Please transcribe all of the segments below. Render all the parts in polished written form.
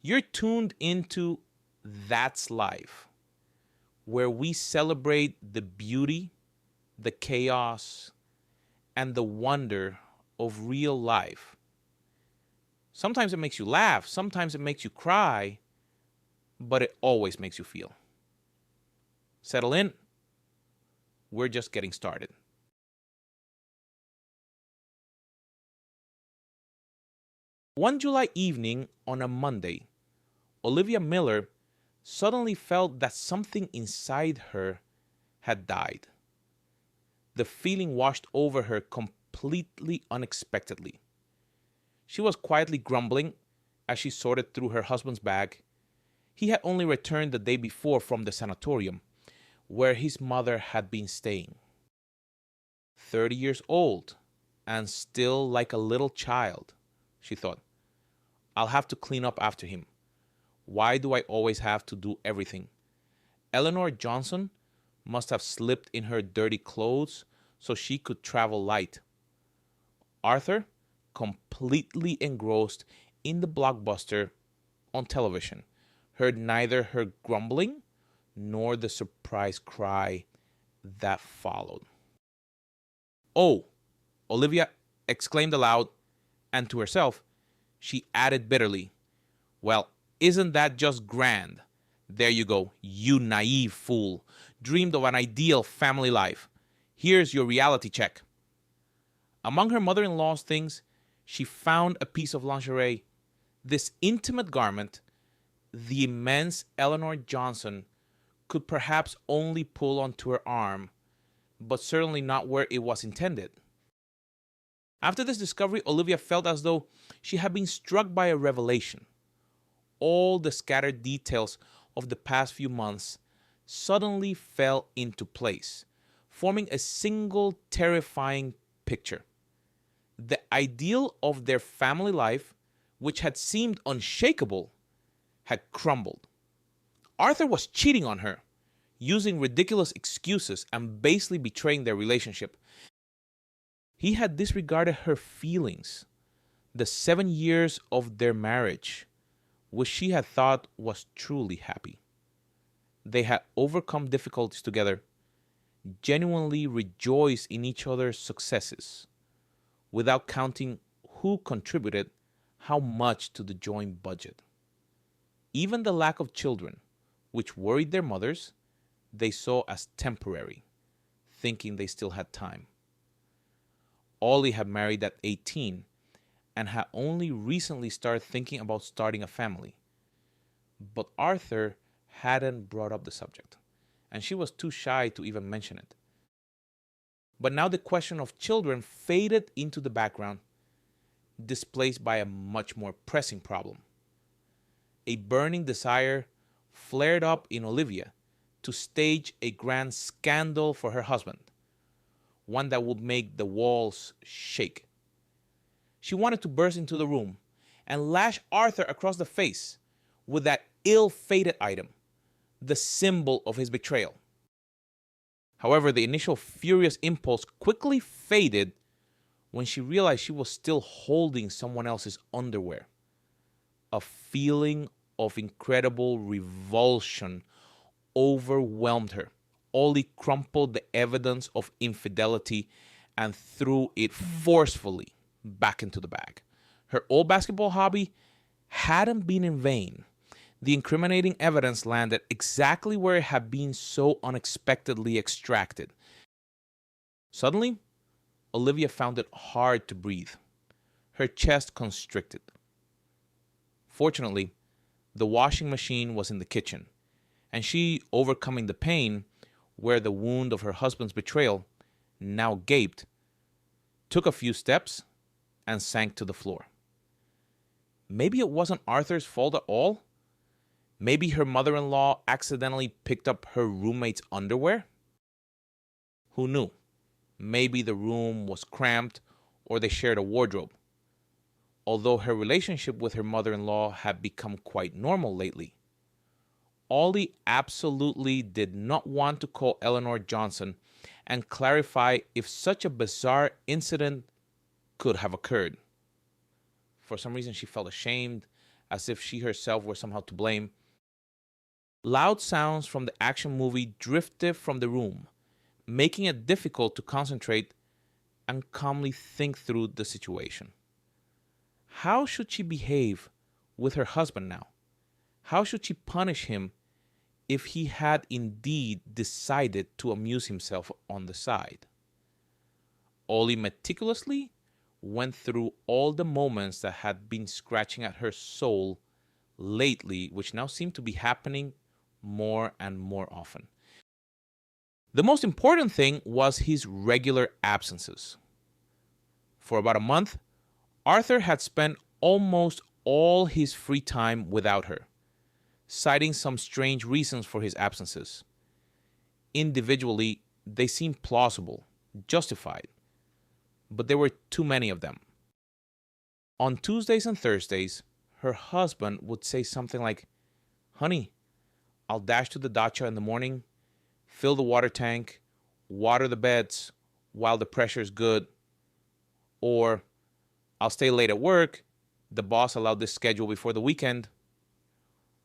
You're tuned into That's Life, where we celebrate the beauty, the chaos, and the wonder of real life. Sometimes it makes you laugh, sometimes it makes you cry, but it always makes you feel. Settle in. We're just getting started. One July evening on a Monday, Olivia Miller suddenly felt that something inside her had died. The feeling washed over her completely unexpectedly. She was quietly grumbling as she sorted through her husband's bag. He had only returned the day before from the sanatorium, where his mother had been staying. 30 years old, and still like a little child, she thought. I'll have to clean up after him. Why do I always have to do everything? Eleanor Johnson must have slipped in her dirty clothes so she could travel light. Arthur, completely engrossed in the blockbuster on television, heard neither her grumbling nor the surprise cry that followed. Oh, Olivia exclaimed aloud, and to herself, she added bitterly, well, isn't that just grand? There you go, you naive fool. Dreamed of an ideal family life. Here's your reality check. Among her mother-in-law's things, she found a piece of lingerie. This intimate garment, the immense Eleanor Johnson could perhaps only pull onto her arm, but certainly not where it was intended. After this discovery, Olivia felt as though she had been struck by a revelation. All the scattered details of the past few months suddenly fell into place, forming a single terrifying picture. The ideal of their family life, which had seemed unshakable, had crumbled. Arthur was cheating on her, using ridiculous excuses and basely betraying their relationship. He had disregarded her feelings, the 7 years of their marriage, which she had thought was truly happy. They had overcome difficulties together, genuinely rejoiced in each other's successes, without counting who contributed how much to the joint budget. Even the lack of children, which worried their mothers, they saw as temporary, thinking they still had time. Ollie had married at 18 and had only recently started thinking about starting a family. But Arthur hadn't brought up the subject, and she was too shy to even mention it. But now the question of children faded into the background, displaced by a much more pressing problem. A burning desire flared up in Olivia to stage a grand scandal for her husband, one that would make the walls shake. She wanted to burst into the room and lash Arthur across the face with that ill-fated item, the symbol of his betrayal. However, the initial furious impulse quickly faded when she realized she was still holding someone else's underwear. A feeling of incredible revulsion overwhelmed her. Ollie crumpled the evidence of infidelity and threw it forcefully back into the bag. Her old basketball hobby hadn't been in vain. The incriminating evidence landed exactly where it had been so unexpectedly extracted. Suddenly, Olivia found it hard to breathe. Her chest constricted. Fortunately, the washing machine was in the kitchen, and she, overcoming the pain where the wound of her husband's betrayal now gaped, took a few steps and sank to the floor. Maybe it wasn't Arthur's fault at all? Maybe her mother-in-law accidentally picked up her roommate's underwear? Who knew? Maybe the room was cramped or they shared a wardrobe. Although her relationship with her mother-in-law had become quite normal lately, Ollie absolutely did not want to call Eleanor Johnson and clarify if such a bizarre incident could have occurred. For some reason, she felt ashamed as if she herself were somehow to blame. Loud sounds from the action movie drifted from the room, making it difficult to concentrate and calmly think through the situation. How should she behave with her husband now? How should she punish him if he had indeed decided to amuse himself on the side? Ollie meticulously went through all the moments that had been scratching at her soul lately, which now seemed to be happening more and more often. The most important thing was his regular absences. For about a month, Arthur had spent almost all his free time without her, citing some strange reasons for his absences. Individually, they seemed plausible, justified, but there were too many of them. On Tuesdays and Thursdays, her husband would say something like, "Honey, I'll dash to the dacha in the morning, fill the water tank, water the beds while the pressure is good," or "I'll stay late at work. The boss allowed this schedule before the weekend."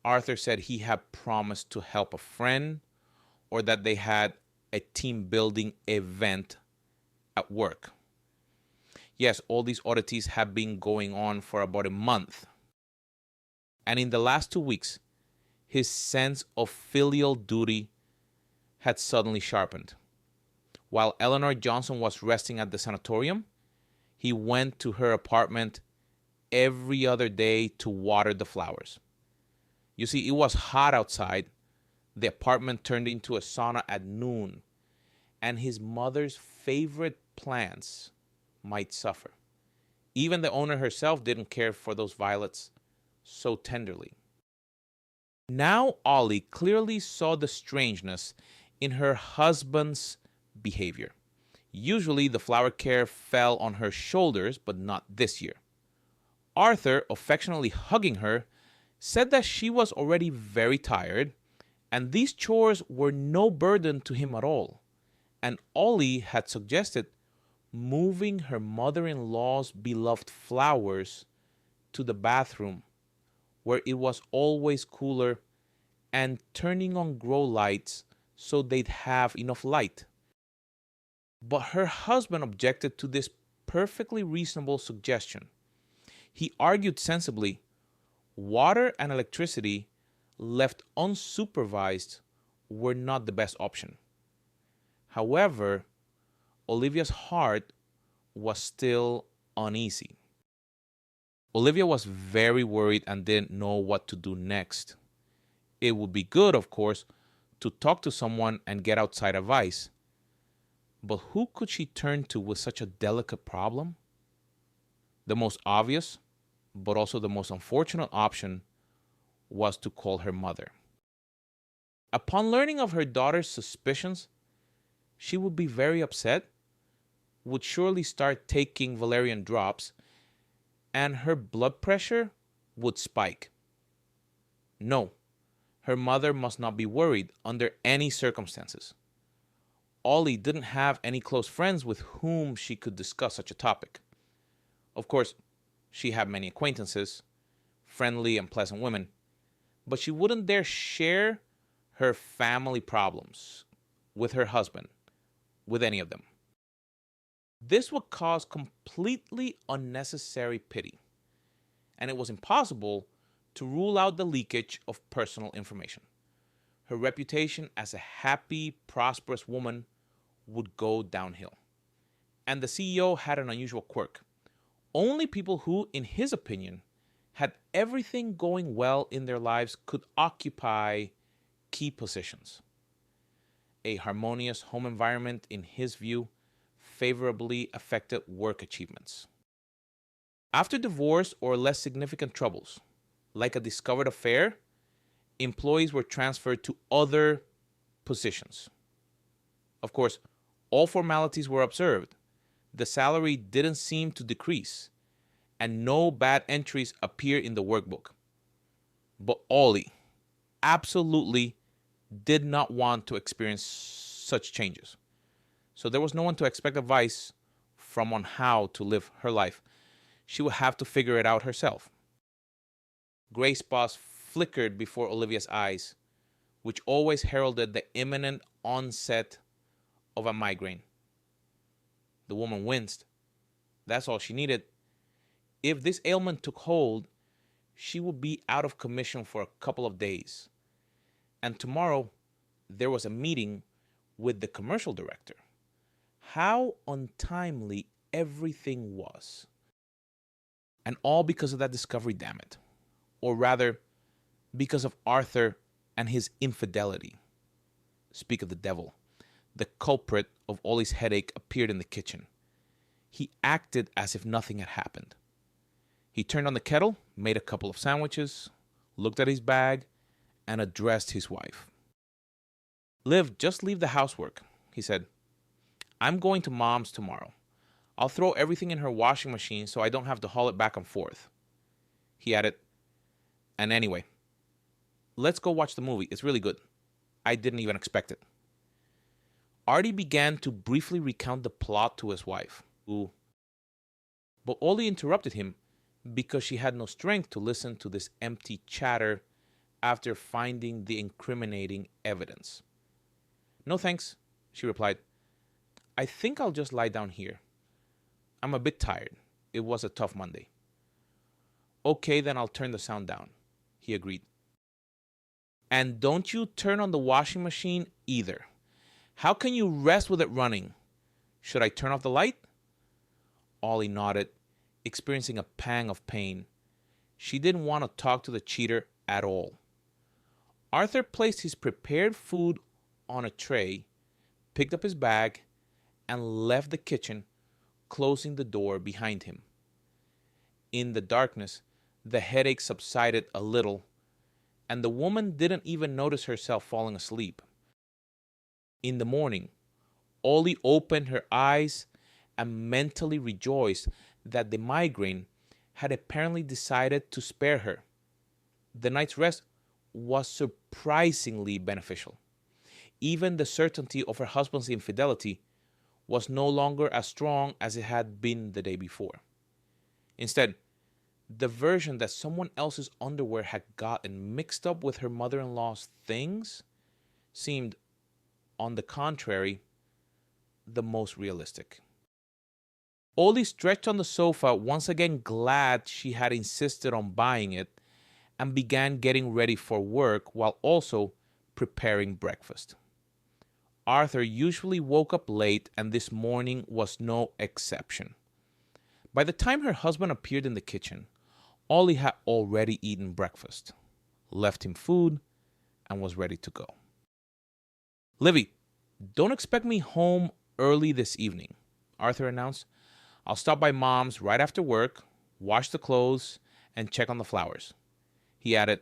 Arthur said he had promised to help a friend or that they had a team building event at work. Yes, all these oddities have been going on for about a month. And in the last 2 weeks, his sense of filial duty had suddenly sharpened. While Eleanor Johnson was resting at the sanatorium, he went to her apartment every other day to water the flowers. You see, it was hot outside. The apartment turned into a sauna at noon, and his mother's favorite plants might suffer. Even the owner herself didn't care for those violets so tenderly. Now Ollie clearly saw the strangeness in her husband's behavior. Usually the flower care fell on her shoulders, but not this year. Arthur, affectionately hugging her, said that she was already very tired, and these chores were no burden to him at all. And Ollie had suggested moving her mother-in-law's beloved flowers to the bathroom, where it was always cooler, and turning on grow lights so they'd have enough light. But her husband objected to this perfectly reasonable suggestion. He argued sensibly, water and electricity left unsupervised were not the best option. However, Olivia's heart was still uneasy. Olivia was very worried and didn't know what to do next. It would be good, of course, to talk to someone and get outside advice. But who could she turn to with such a delicate problem? The most obvious, but also the most unfortunate option was to call her mother. Upon learning of her daughter's suspicions, she would be very upset, would surely start taking valerian drops, and her blood pressure would spike. No, her mother must not be worried under any circumstances. Ollie didn't have any close friends with whom she could discuss such a topic. Of course, she had many acquaintances, friendly and pleasant women, but she wouldn't dare share her family problems with her husband, with any of them. This would cause completely unnecessary pity, and it was impossible to rule out the leakage of personal information. Her reputation as a happy, prosperous woman would go downhill. And the CEO had an unusual quirk. Only people who, in his opinion, had everything going well in their lives could occupy key positions. A harmonious home environment, in his view, favorably affected work achievements. After divorce or less significant troubles, like a discovered affair, employees were transferred to other positions. Of course, all formalities were observed. The salary didn't seem to decrease, and no bad entries appeared in the workbook. But Ollie absolutely did not want to experience such changes. So there was no one to expect advice from on how to live her life. She would have to figure it out herself. Gray spots flickered before Olivia's eyes, which always heralded the imminent onset of a migraine. The woman winced. That's all she needed. If this ailment took hold, she would be out of commission for a couple of days. And tomorrow, there was a meeting with the commercial director. How untimely everything was. And all because of that discovery, damn it. Or rather, because of Arthur and his infidelity. Speak of the devil. The culprit of Ollie's headache appeared in the kitchen. He acted as if nothing had happened. He turned on the kettle, made a couple of sandwiches, looked at his bag, and addressed his wife. Liv, just leave the housework, he said. I'm going to Mom's tomorrow. I'll throw everything in her washing machine so I don't have to haul it back and forth. He added, and anyway, let's go watch the movie. It's really good. I didn't even expect it. Artie began to briefly recount the plot to his wife, but Ollie interrupted him because she had no strength to listen to this empty chatter after finding the incriminating evidence. No thanks, she replied. I think I'll just lie down here. I'm a bit tired. It was a tough Monday. Okay, then I'll turn the sound down, he agreed. And don't you turn on the washing machine either. How can you rest with it running? Should I turn off the light? Ollie nodded, experiencing a pang of pain. She didn't want to talk to the cheater at all. Arthur placed his prepared food on a tray, picked up his bag, and left the kitchen, closing the door behind him. In the darkness, the headache subsided a little, and the woman didn't even notice herself falling asleep. In the morning, Ollie opened her eyes and mentally rejoiced that the migraine had apparently decided to spare her. The night's rest was surprisingly beneficial. Even the certainty of her husband's infidelity was no longer as strong as it had been the day before. Instead, the version that someone else's underwear had gotten mixed up with her mother-in-law's things seemed, on the contrary, the most realistic. Ollie stretched on the sofa, once again glad she had insisted on buying it, and began getting ready for work while also preparing breakfast. Arthur usually woke up late, and this morning was no exception. By the time her husband appeared in the kitchen, Ollie had already eaten breakfast, left him food, and was ready to go. Livy, don't expect me home early this evening, Arthur announced. I'll stop by Mom's right after work, wash the clothes, and check on the flowers. He added,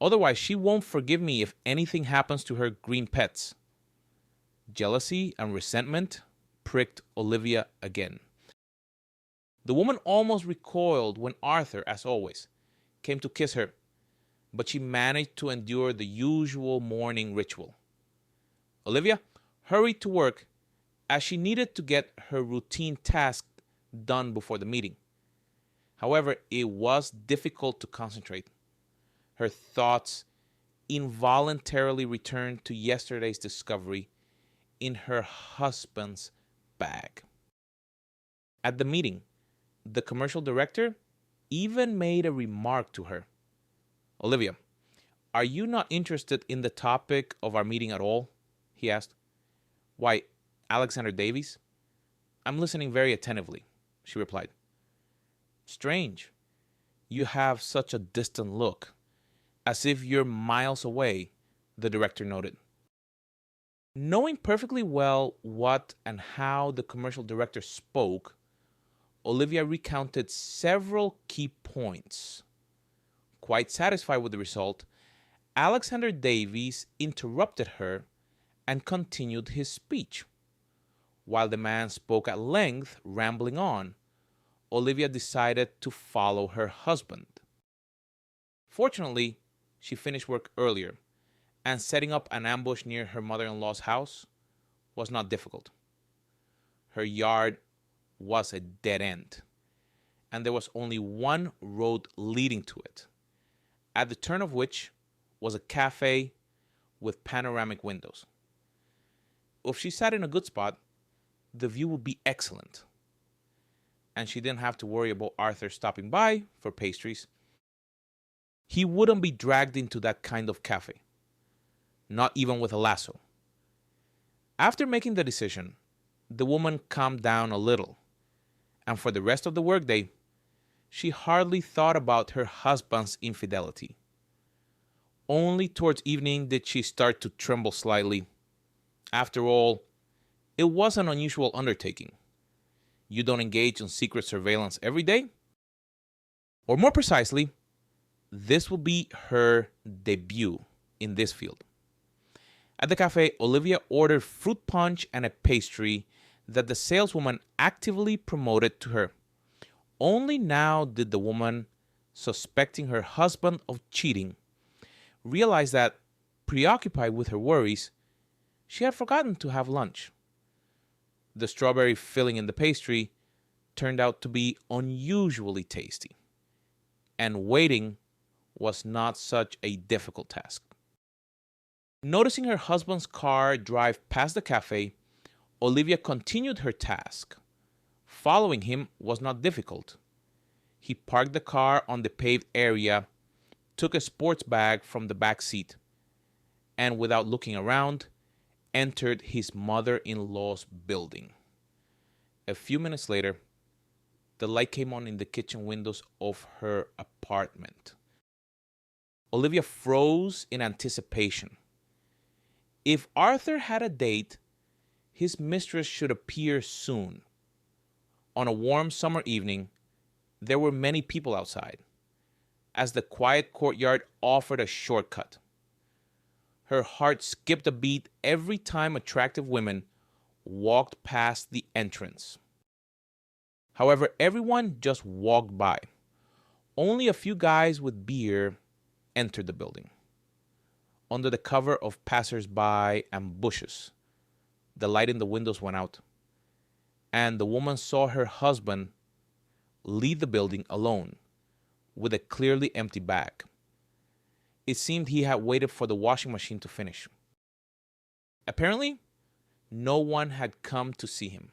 otherwise she won't forgive me if anything happens to her green pets. Jealousy and resentment pricked Olivia again. The woman almost recoiled when Arthur, as always, came to kiss her, but she managed to endure the usual morning ritual. Olivia hurried to work as she needed to get her routine task done before the meeting. However, it was difficult to concentrate. Her thoughts involuntarily returned to yesterday's discovery in her husband's bag. At the meeting, the commercial director even made a remark to her. Olivia, are you not interested in the topic of our meeting at all? He asked. Why, Alexander Davies? I'm listening very attentively, she replied. Strange. You have such a distant look, as if you're miles away, the director noted. Knowing perfectly well what and how the commercial director spoke, Olivia recounted several key points. Quite satisfied with the result, Alexander Davies interrupted her and continued his speech. While the man spoke at length, rambling on, Olivia decided to follow her husband. Fortunately, she finished work earlier, and setting up an ambush near her mother-in-law's house was not difficult. Her yard was a dead end, and there was only one road leading to it. at the turn of which was a cafe with panoramic windows. If she sat in a good spot, the view would be excellent, and she didn't have to worry about Arthur stopping by for pastries. He wouldn't be dragged into that kind of cafe, not even with a lasso. After making the decision, the woman calmed down a little, and for the rest of the workday, she hardly thought about her husband's infidelity. Only towards evening did she start to tremble slightly. After all, it was an unusual undertaking. You don't engage in secret surveillance every day. Or more precisely, this will be her debut in this field. At the cafe, Olivia ordered fruit punch and a pastry that the saleswoman actively promoted to her. Only now did the woman, suspecting her husband of cheating, realize that, preoccupied with her worries, she had forgotten to have lunch. The strawberry filling in the pastry turned out to be unusually tasty, and waiting was not such a difficult task. Noticing her husband's car drive past the cafe, Olivia continued her task. Following him was not difficult. He parked the car on the paved area, took a sports bag from the back seat, and without looking around, entered his mother-in-law's building. A few minutes later, the light came on in the kitchen windows of her apartment. Olivia froze in anticipation. If Arthur had a date, his mistress should appear soon. On a warm summer evening, there were many people outside, as the quiet courtyard offered a shortcut. Her heart skipped a beat every time attractive women walked past the entrance. However, everyone just walked by. Only a few guys with beer entered the building. Under the cover of passers-by and bushes, the light in the windows went out, and the woman saw her husband leave the building alone with a clearly empty bag. It seemed he had waited for the washing machine to finish. Apparently, no one had come to see him,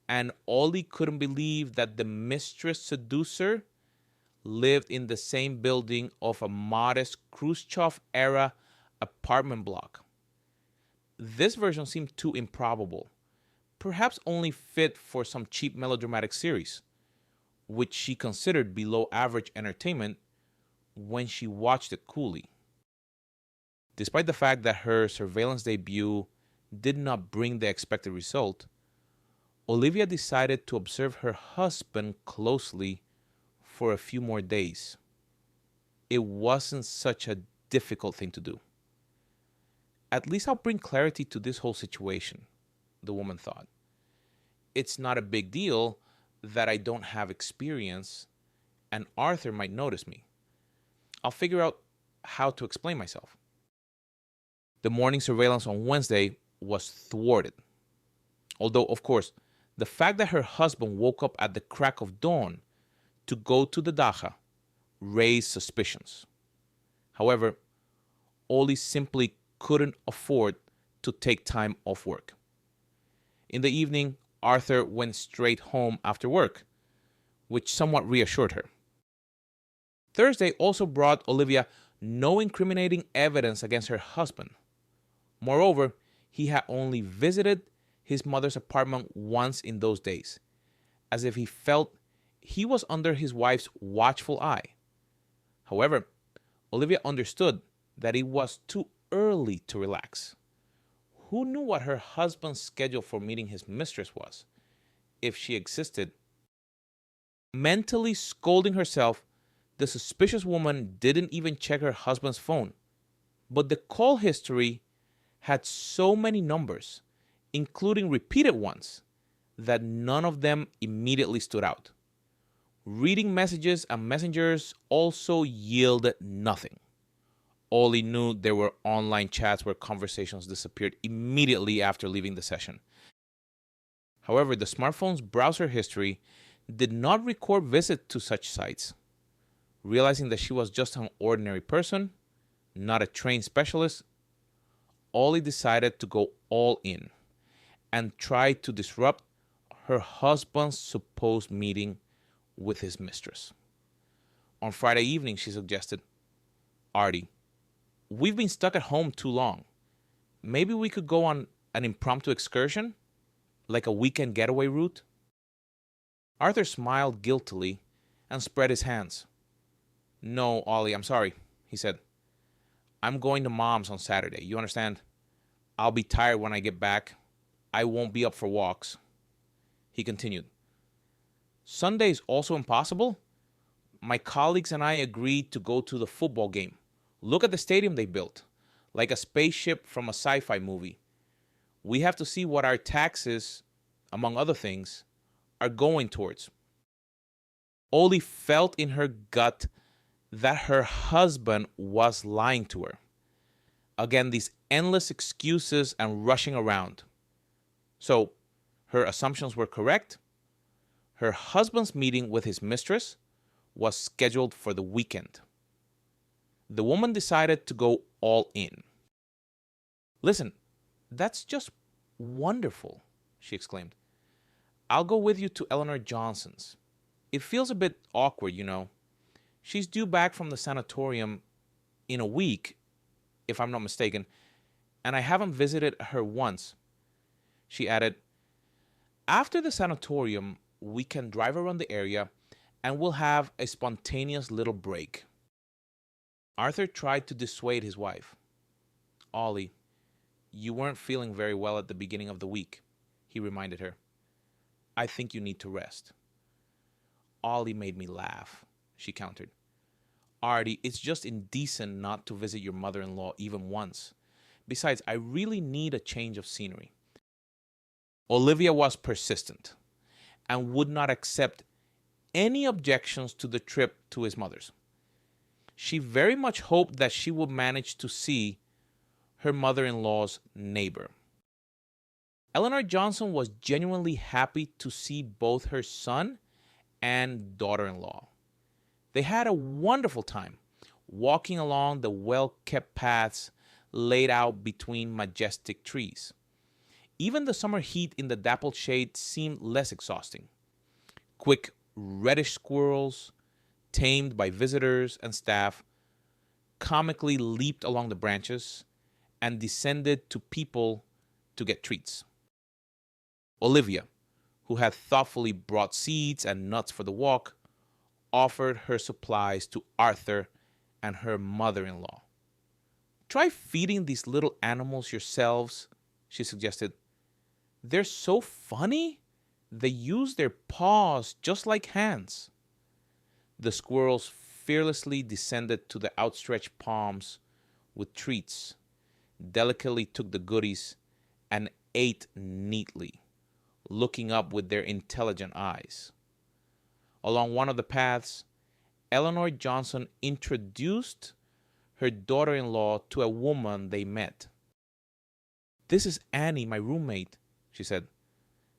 and Ollie couldn't believe that the mistress seducer lived in the same building of a modest Khrushchev-era apartment block. This version seemed too improbable, perhaps only fit for some cheap melodramatic series, which she considered below average entertainment when she watched it coolly. Despite the fact that her surveillance debut did not bring the expected result, Olivia decided to observe her husband closely for a few more days. It wasn't such a difficult thing to do. At least I'll bring clarity to this whole situation, the woman thought. It's not a big deal that I don't have experience, and Arthur might notice me. I'll figure out how to explain myself. The morning surveillance on Wednesday was thwarted. Although, of course, the fact that her husband woke up at the crack of dawn to go to the dacha raised suspicions. However, Ollie simply couldn't afford to take time off work. In the evening, Arthur went straight home after work, which somewhat reassured her. Thursday also brought Olivia no incriminating evidence against her husband. Moreover, he had only visited his mother's apartment once in those days, as if he felt he was under his wife's watchful eye. However, Olivia understood that it was too early to relax. Who knew what her husband's schedule for meeting his mistress was, if she existed? Mentally scolding herself, the suspicious woman didn't even check her husband's phone. But the call history had so many numbers, including repeated ones, that none of them immediately stood out. Reading messages and messengers also yielded nothing. Ollie knew there were online chats where conversations disappeared immediately after leaving the session. However, the smartphone's browser history did not record visits to such sites. Realizing that she was just an ordinary person, not a trained specialist, Ollie decided to go all in and try to disrupt her husband's supposed meeting with his mistress. On Friday evening, she suggested, "Artie, we've been stuck at home too long. Maybe we could go on an impromptu excursion, like a weekend getaway route?" Arthur smiled guiltily and spread his hands. "No, Ollie, I'm sorry," he said. "I'm going to Mom's on Saturday. You understand? I'll be tired when I get back. I won't be up for walks." He continued, "Sunday is also impossible. My colleagues and I agreed to go to the football game. Look at the stadium they built, like a spaceship from a sci-fi movie. We have to see what our taxes, among other things, are going towards." Ollie felt in her gut that her husband was lying to her. Again, these endless excuses and rushing around. So, her assumptions were correct. Her husband's meeting with his mistress was scheduled for the weekend. The woman decided to go all in. "Listen, that's just wonderful," she exclaimed. "I'll go with you to Eleanor Johnson's. It feels a bit awkward, you know. She's due back from the sanatorium in a week, if I'm not mistaken, and I haven't visited her once." She added, "After the sanatorium, we can drive around the area and we'll have a spontaneous little break." Arthur tried to dissuade his wife. "Ollie, you weren't feeling very well at the beginning of the week," he reminded her. "I think you need to rest." "Ollie made me laugh," she countered. "Artie, it's just indecent not to visit your mother-in-law even once. Besides, I really need a change of scenery." Olivia was persistent and would not accept any objections to the trip to his mother's. She very much hoped that she would manage to see her mother-in-law's neighbor. Eleanor Johnson was genuinely happy to see both her son and daughter-in-law. They had a wonderful time walking along the well-kept paths laid out between majestic trees. Even the summer heat in the dappled shade seemed less exhausting. Quick reddish squirrels, tamed by visitors and staff, comically leaped along the branches and descended to people to get treats. Olivia, who had thoughtfully brought seeds and nuts for the walk, offered her supplies to Arthur and her mother-in-law. "Try feeding these little animals yourselves," she suggested. "They're so funny. They use their paws just like hands." The squirrels fearlessly descended to the outstretched palms with treats, delicately took the goodies, and ate neatly, looking up with their intelligent eyes. Along one of the paths, Eleanor Johnson introduced her daughter-in-law to a woman they met. "This is Annie, my roommate," she said.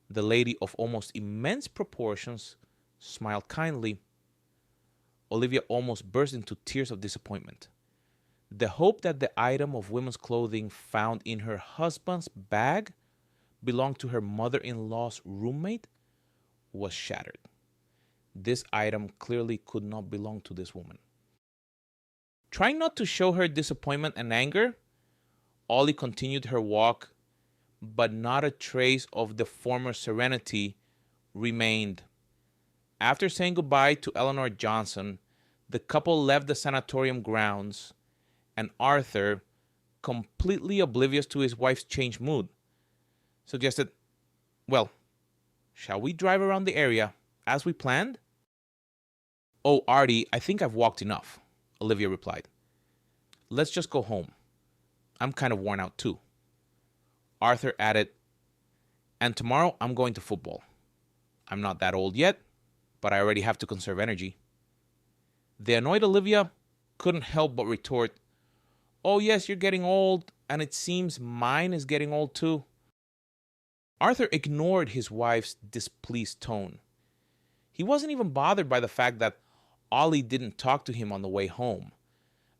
The lady, of almost immense proportions, smiled kindly. Olivia almost burst into tears of disappointment. The hope that the item of women's clothing found in her husband's bag belonged to her mother-in-law's roommate was shattered. This item clearly could not belong to this woman. Trying not to show her disappointment and anger, Ollie continued her walk, but not a trace of the former serenity remained. After saying goodbye to Eleanor Johnson, the couple left the sanatorium grounds, and Arthur, completely oblivious to his wife's changed mood, suggested, "Well, shall we drive around the area as we planned?" "Oh, Artie, I think I've walked enough," Olivia replied. "Let's just go home. I'm kind of worn out too." Arthur added, "And tomorrow I'm going to football. I'm not that old yet, but I already have to conserve energy." The annoyed Olivia couldn't help but retort, "Oh yes, you're getting old, and it seems mine is getting old too." Arthur ignored his wife's displeased tone. He wasn't even bothered by the fact that Ollie didn't talk to him on the way home,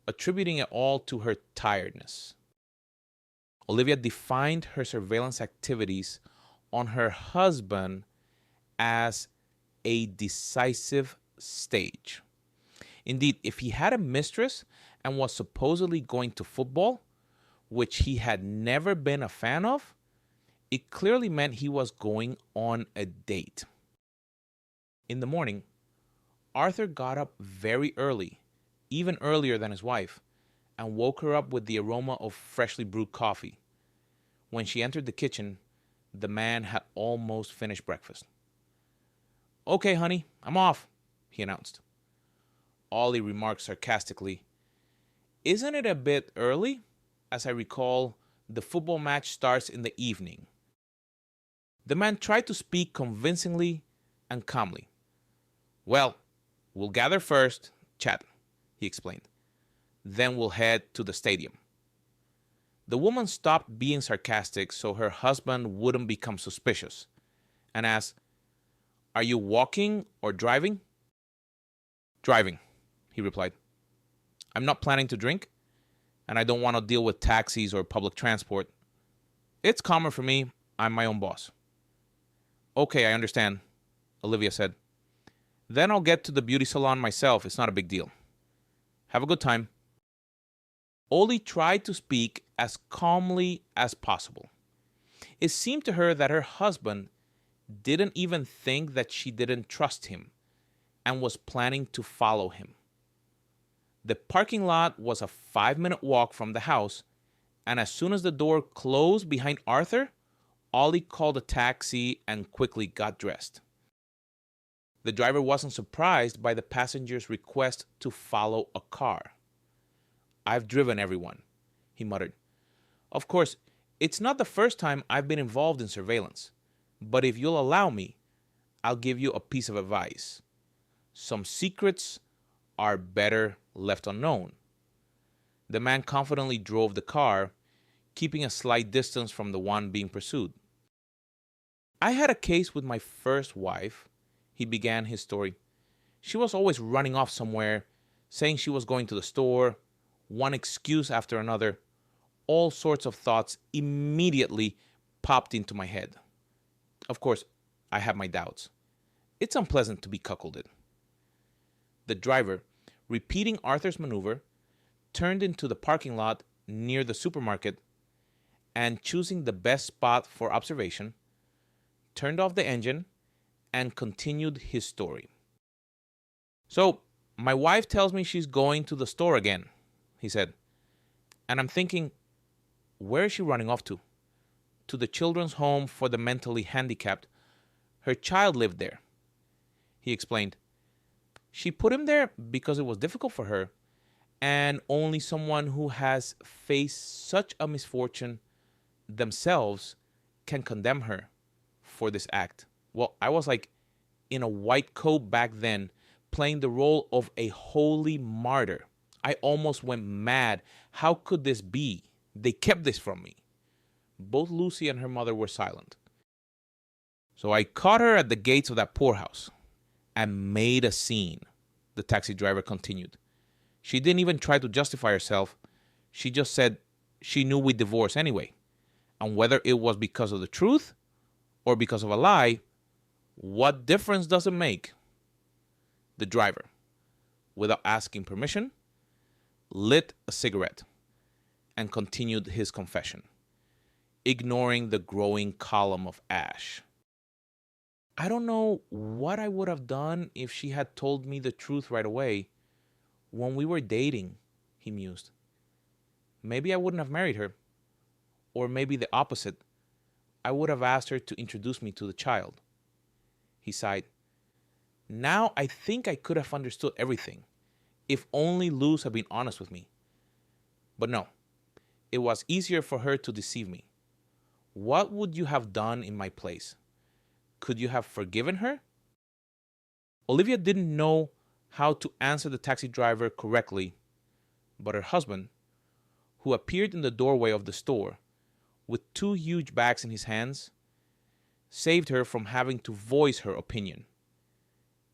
attributing it all to her tiredness. Olivia defined her surveillance activities on her husband as a decisive stage. Indeed, if he had a mistress and was supposedly going to football, which he had never been a fan of, it clearly meant he was going on a date. In the morning, Arthur got up very early, even earlier than his wife, and woke her up with the aroma of freshly brewed coffee. When she entered the kitchen, the man had almost finished breakfast. "Okay, honey, I'm off," he announced. Ollie remarked sarcastically, "Isn't it a bit early? As I recall, the football match starts in the evening." The man tried to speak convincingly and calmly. "Well, we'll gather first, chat," he explained. "Then we'll head to the stadium." The woman stopped being sarcastic so her husband wouldn't become suspicious and asked, "Are you walking or driving?" "Driving," he replied. "I'm not planning to drink, and I don't want to deal with taxis or public transport. It's calmer for me. I'm my own boss." "Okay, I understand," Olivia said. "Then I'll get to the beauty salon myself. It's not a big deal. Have a good time." Ollie tried to speak as calmly as possible. It seemed to her that her husband didn't even think that she didn't trust him and was planning to follow him. The parking lot was a 5-minute walk from the house, and as soon as the door closed behind Arthur, Ollie called a taxi and quickly got dressed. The driver wasn't surprised by the passenger's request to follow a car. "I've driven everyone," he muttered. "Of course, it's not the first time I've been involved in surveillance, but if you'll allow me, I'll give you a piece of advice. Some secrets are better left unknown." The man confidently drove the car, keeping a slight distance from the one being pursued. "I had a case with my first wife," he began his story. "She was always running off somewhere, saying she was going to the store, one excuse after another. All sorts of thoughts immediately popped into my head. Of course, I have my doubts. It's unpleasant to be cuckolded." The driver, repeating Arthur's maneuver, turned into the parking lot near the supermarket and, choosing the best spot for observation, turned off the engine and continued his story. "So, my wife tells me she's going to the store again," he said. "And I'm thinking, where is she running off to? To the children's home for the mentally handicapped. Her child lived there." He explained. "She put him there because it was difficult for her, and only someone who has faced such a misfortune themselves can condemn her for this act." Well, I was like in a white coat back then, playing the role of a holy martyr. I almost went mad. How could this be? They kept this from me. Both Lucy and her mother were silent. "So I caught her at the gates of that poorhouse and made a scene," the taxi driver continued. "She didn't even try to justify herself. She just said she knew we'd divorce anyway. And whether it was because of the truth or because of a lie, what difference does it make?" The driver, without asking permission, lit a cigarette and continued his confession, ignoring the growing column of ash. "I don't know what I would have done if she had told me the truth right away. When we were dating," he mused. "Maybe I wouldn't have married her. Or maybe the opposite. I would have asked her to introduce me to the child." He sighed. "Now I think I could have understood everything, if only Luz had been honest with me. But no, it was easier for her to deceive me. What would you have done in my place? Could you have forgiven her?" Olivia didn't know how to answer the taxi driver correctly, but her husband, who appeared in the doorway of the store with 2 huge bags in his hands, saved her from having to voice her opinion,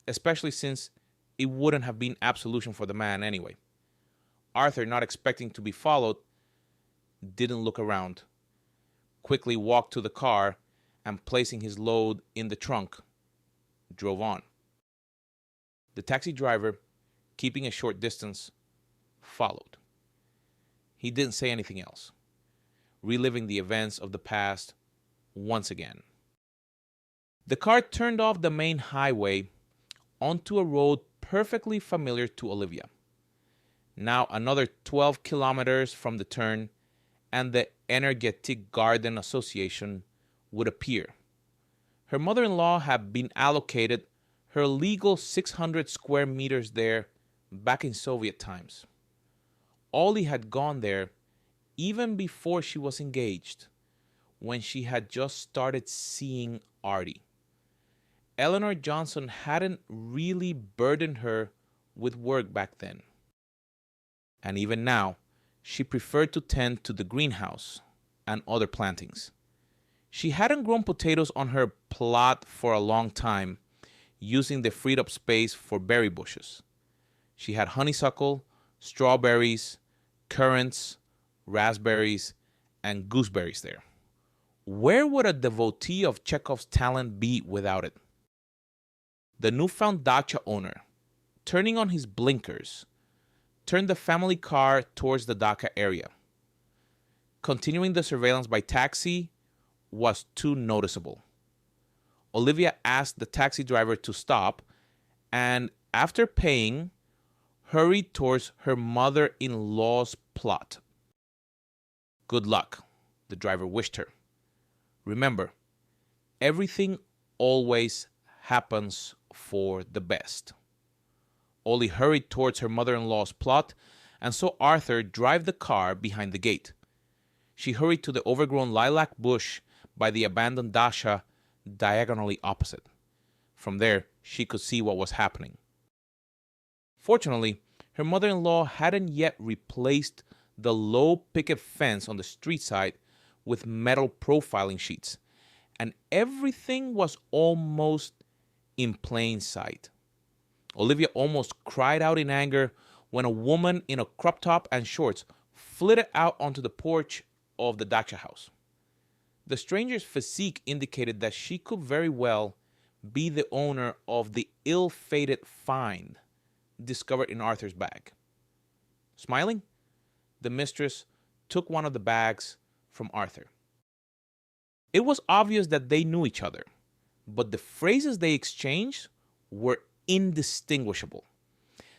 especially since it wouldn't have been absolution for the man anyway. Arthur, not expecting to be followed, didn't look around, quickly walked to the car, and placing his load in the trunk, drove on. The taxi driver, keeping a short distance, followed. He didn't say anything else, reliving the events of the past once again. The car turned off the main highway onto a road perfectly familiar to Olivia. Now another 12 kilometers from the turn, and the Energetic Garden Association would appear. Her mother-in-law had been allocated her legal 600 square meters there back in Soviet times. Ollie had gone there even before she was engaged, when she had just started seeing Artie. Eleanor Johnson hadn't really burdened her with work back then. And even now, she preferred to tend to the greenhouse and other plantings. She hadn't grown potatoes on her plot for a long time, using the freed up space for berry bushes. She had honeysuckle, strawberries, currants, raspberries, and gooseberries there. Where would a devotee of Chekhov's talent be without it? The newfound dacha owner, turning on his blinkers, turned the family car towards the dacha area. Continuing the surveillance by taxi was too noticeable. Olivia asked the taxi driver to stop, and after paying, hurried towards her mother-in-law's plot. Good luck, the driver wished her. Remember, everything always happens for the best. Ollie hurried towards her mother-in-law's plot and saw Arthur drive the car behind the gate. She hurried to the overgrown lilac bush by the abandoned dacha diagonally opposite. From there, she could see what was happening. Fortunately, her mother-in-law hadn't yet replaced the low picket fence on the street side with metal profiling sheets, and everything was almost in plain sight. Olivia almost cried out in anger when a woman in a crop top and shorts flitted out onto the porch of the dacha house. The stranger's physique indicated that she could very well be the owner of the ill-fated find discovered in Arthur's bag. Smiling, the mistress took one of the bags from Arthur. It was obvious that they knew each other, but the phrases they exchanged were indistinguishable.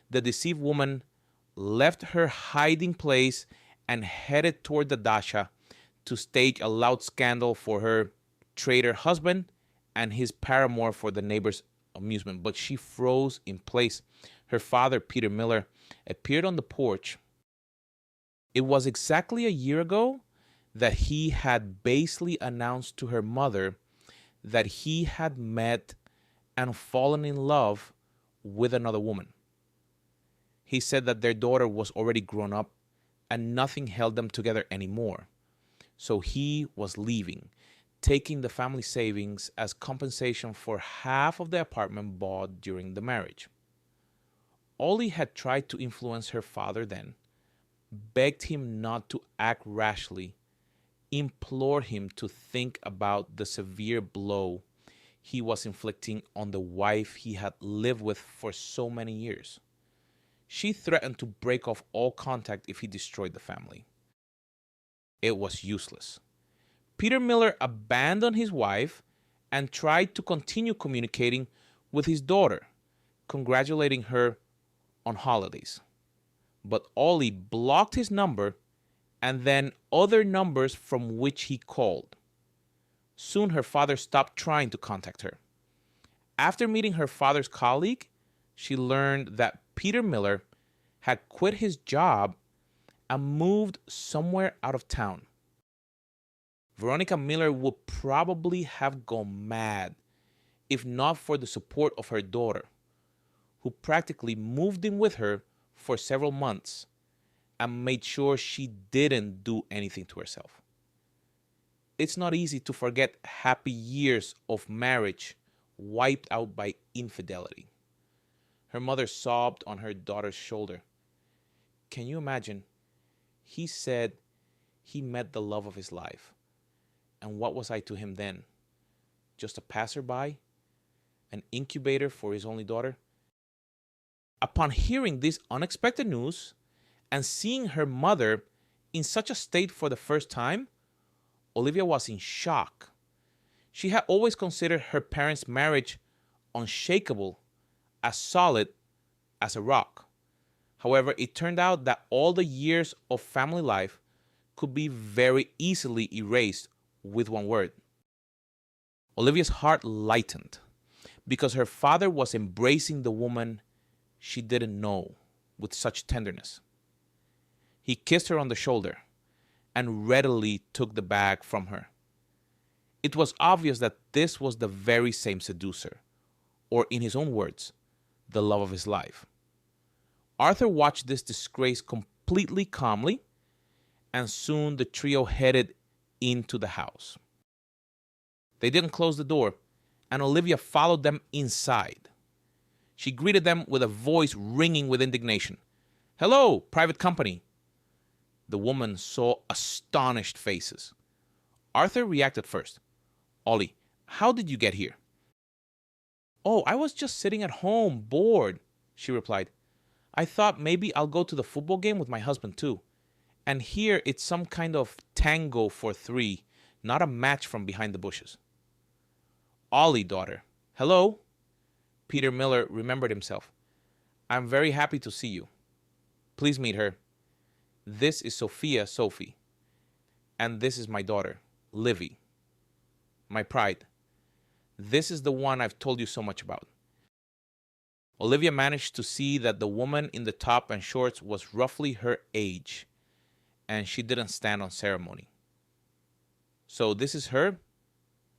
The deceived woman left her hiding place and headed toward the dacha to stage a loud scandal for her traitor husband and his paramour for the neighbors' amusement. But she froze in place. Her father, Peter Miller, appeared on the porch. It was exactly a year ago that he had basely announced to her mother that he had met and fallen in love with another woman. He said that their daughter was already grown up and nothing held them together anymore. So he was leaving, taking the family savings as compensation for half of the apartment bought during the marriage. Ollie had tried to influence her father then, begged him not to act rashly, implored him to think about the severe blow he was inflicting on the wife he had lived with for so many years. She threatened to break off all contact if he destroyed the family. It was useless. Peter Miller abandoned his wife and tried to continue communicating with his daughter, congratulating her on holidays. But Ollie blocked his number and then other numbers from which he called. Soon her father stopped trying to contact her. After meeting her father's colleague, she learned that Peter Miller had quit his job and moved somewhere out of town. Veronica Miller would probably have gone mad if not for the support of her daughter, who practically moved in with her for several months and made sure she didn't do anything to herself. It's not easy to forget happy years of marriage wiped out by infidelity. Her mother sobbed on her daughter's shoulder. Can you imagine? He said he met the love of his life. And what was I to him then? Just a passerby? An incubator for his only daughter? Upon hearing this unexpected news and seeing her mother in such a state for the first time, Olivia was in shock. She had always considered her parents' marriage unshakable, as solid as a rock. However, it turned out that all the years of family life could be very easily erased with one word. Olivia's heart lightened because her father was embracing the woman she didn't know with such tenderness. He kissed her on the shoulder and readily took the bag from her. It was obvious that this was the very same seducer, or in his own words, the love of his life. Arthur watched this disgrace completely calmly, and soon the trio headed into the house. They didn't close the door, and Olivia followed them inside. She greeted them with a voice ringing with indignation. "Hello, private company." The woman saw astonished faces. Arthur reacted first. "Ollie, how did you get here?" "Oh, I was just sitting at home, bored," she replied. "I thought maybe I'll go to the football game with my husband too. And here it's some kind of tango for three, not a match from behind the bushes." "Ollie, daughter. Hello." Peter Miller remembered himself. "I'm very happy to see you. Please meet her. This is Sophie. And this is my daughter, Livy. My pride. This is the one I've told you so much about." Olivia managed to see that the woman in the top and shorts was roughly her age, and she didn't stand on ceremony. "So this is her?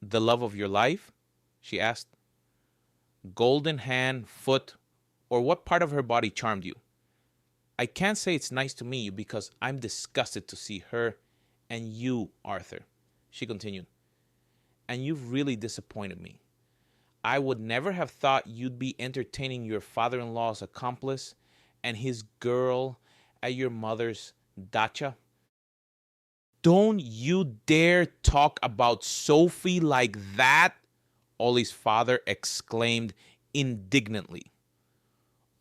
The love of your life?" she asked. "Golden hand, foot, or what part of her body charmed you? I can't say it's nice to meet you because I'm disgusted to see her and you, Arthur," she continued. "And you've really disappointed me. I would never have thought you'd be entertaining your father-in-law's accomplice and his girl at your mother's dacha." "Don't you dare talk about Sophie like that," Ollie's father exclaimed indignantly.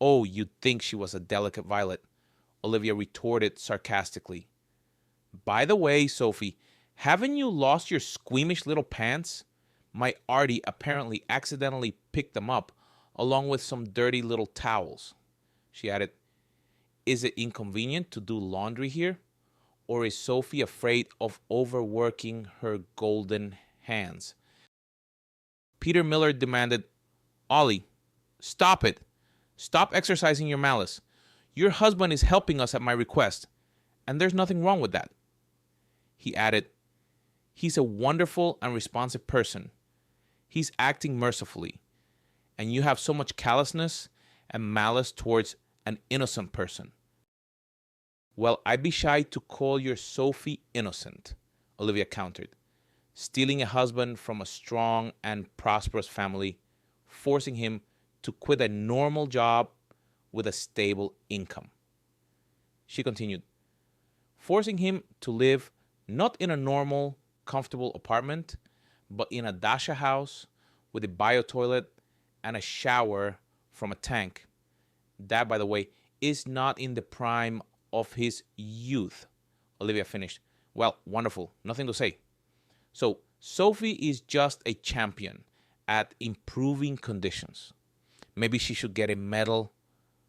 "Oh, you'd think she was a delicate violet," Olivia retorted sarcastically. "By the way, Sophie, haven't you lost your squeamish little pants? My Artie apparently accidentally picked them up, along with some dirty little towels." She added, "Is it inconvenient to do laundry here? Or is Sophie afraid of overworking her golden hands?" Peter Miller demanded, "Ollie, stop it. Stop exercising your malice. Your husband is helping us at my request, and there's nothing wrong with that." He added, "He's a wonderful and responsive person. He's acting mercifully, and you have so much callousness and malice towards an innocent person." "Well, I'd be shy to call your Sophie innocent," Olivia countered. "Stealing a husband from a strong and prosperous family, forcing him to quit a normal job with a stable income." She continued, "Forcing him to live not in a normal, comfortable apartment, but in a dacha house with a bio toilet and a shower from a tank. That, by the way, is not in the prime of his youth," Olivia finished. "Well, wonderful. Nothing to say. So, Sophie is just a champion at improving conditions. Maybe she should get a medal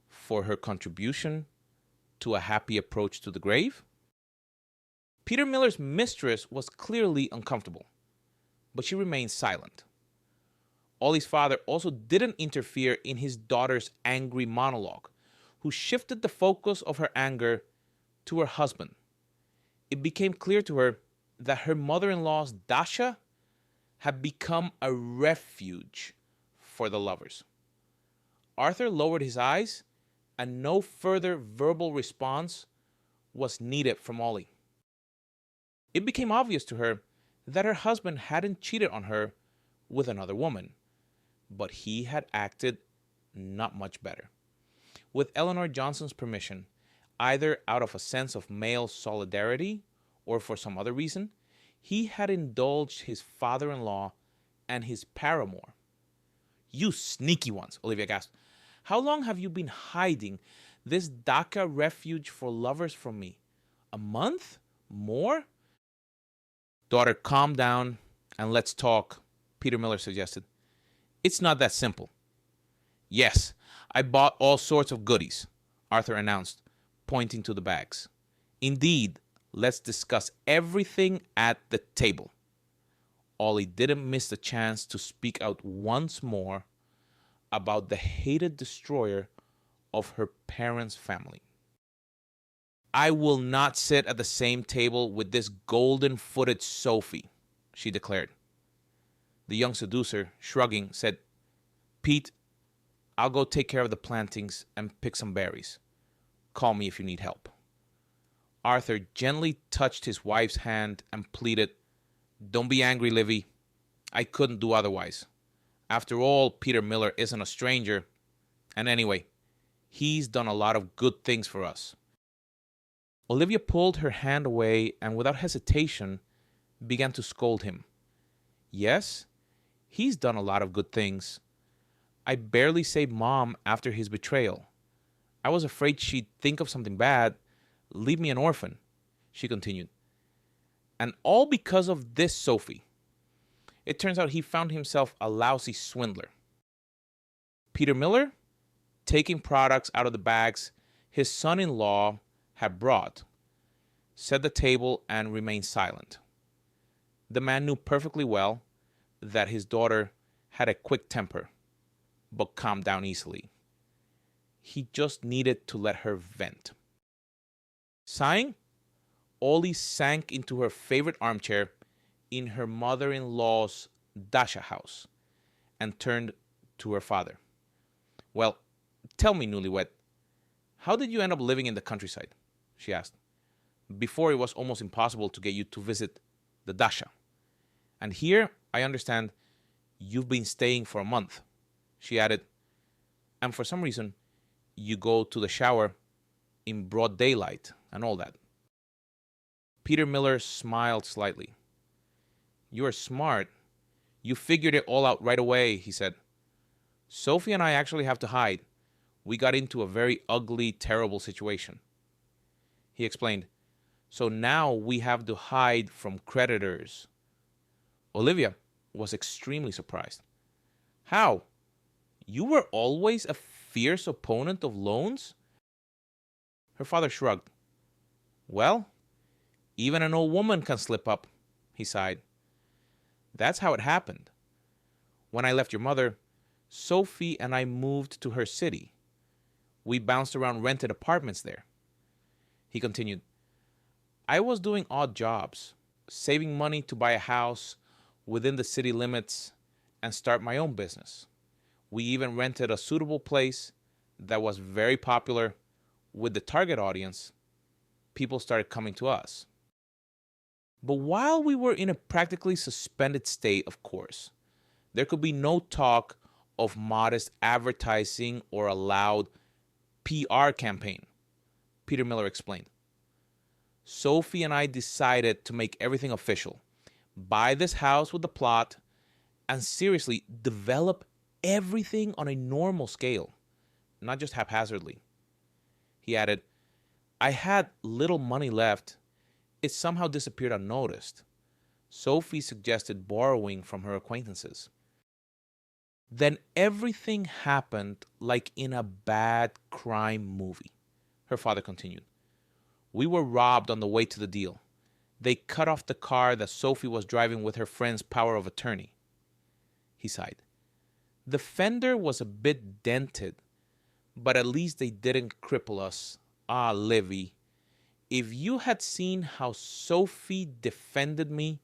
for her contribution to a happy approach to the grave?" Peter Miller's mistress was clearly uncomfortable, but she remained silent. Ollie's father also didn't interfere in his daughter's angry monologue, who shifted the focus of her anger to her husband. It became clear to her that her mother-in-law's dacha had become a refuge for the lovers. Arthur lowered his eyes, and no further verbal response was needed from Ollie. It became obvious to her that her husband hadn't cheated on her with another woman, but he had acted not much better. With Eleanor Johnson's permission, either out of a sense of male solidarity or for some other reason, he had indulged his father-in-law and his paramour. "You sneaky ones," Olivia gasped. "How long have you been hiding this Dhaka refuge for lovers from me? A month? More?" "Daughter, calm down and let's talk," Peter Miller suggested. "It's not that simple." "Yes, I bought all sorts of goodies," Arthur announced, pointing to the bags. "Indeed, let's discuss everything at the table." Ollie didn't miss the chance to speak out once more about the hated destroyer of her parents' family. "I will not sit at the same table with this golden-footed Sophie," she declared. The young seducer, shrugging, said, "Pete, I'll go take care of the plantings and pick some berries. Call me if you need help." Arthur gently touched his wife's hand and pleaded, "Don't be angry, Livy. I couldn't do otherwise. After all, Peter Miller isn't a stranger. And anyway, he's done a lot of good things for us." Olivia pulled her hand away and without hesitation began to scold him. "Yes, he's done a lot of good things. I barely saved Mom after his betrayal. I was afraid she'd think of something bad, leave me an orphan," she continued. "And all because of this Sophie. It turns out he found himself a lousy swindler." Peter Miller, taking products out of the bags his son-in-law had brought, set the table and remained silent. The man knew perfectly well that his daughter had a quick temper, but calmed down easily. He just needed to let her vent. Sighing, Ollie sank into her favorite armchair in her mother-in-law's Dasha house and turned to her father. "Well, tell me, newlywed, how did you end up living in the countryside?" she asked. "Before, it was almost impossible to get you to visit the Dasha. And here, I understand, you've been staying for a month," she added. "And for some reason, you go to the shower in broad daylight and all that." Peter Miller smiled slightly. "You are smart. You figured it all out right away," he said. "Sophie and I actually have to hide. We got into a very ugly, terrible situation." He explained, "So now we have to hide from creditors." Olivia was extremely surprised. "How? You were always a fierce opponent of loans?" Her father shrugged. "Well, even an old woman can slip up," he sighed. "That's how it happened. When I left your mother, Sophie and I moved to her city. We bounced around rented apartments there." He continued, "I was doing odd jobs, saving money to buy a house within the city limits and start my own business. We even rented a suitable place that was very popular with the target audience. People started coming to us. But while we were in a practically suspended state, of course, there could be no talk of modest advertising or a loud PR campaign," Peter Miller explained. "Sophie and I decided to make everything official, buy this house with the plot, and seriously develop everything on a normal scale, not just haphazardly." He added, "I had little money left. It somehow disappeared unnoticed. Sophie suggested borrowing from her acquaintances. Then everything happened like in a bad crime movie," her father continued. "We were robbed on the way to the deal. They cut off the car that Sophie was driving with her friend's power of attorney." He sighed. "The fender was a bit dented, but at least they didn't cripple us. Ah, Livy, if you had seen how Sophie defended me,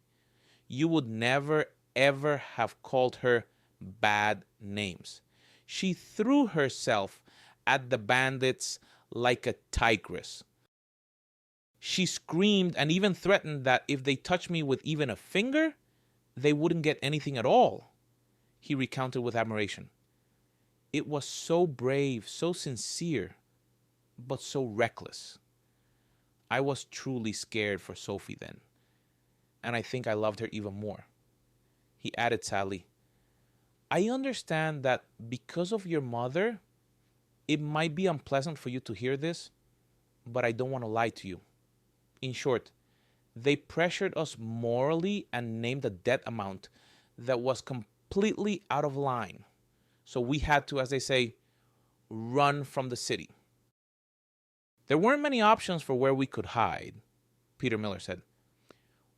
you would never, ever have called her bad names. She threw herself at the bandits like a tigress. She screamed and even threatened that if they touched me with even a finger, they wouldn't get anything at all," he recounted with admiration. "It was so brave, so sincere. but so reckless. I was truly scared for Sophie then, and I think I loved her even more. He added sadly, I understand that because of your mother, it might be unpleasant for you to hear this, but I don't want to lie to you. In short, they pressured us morally and named a debt amount that was completely out of line. So we had to, as they say, run from the city. There weren't many options for where we could hide, Peter Miller said.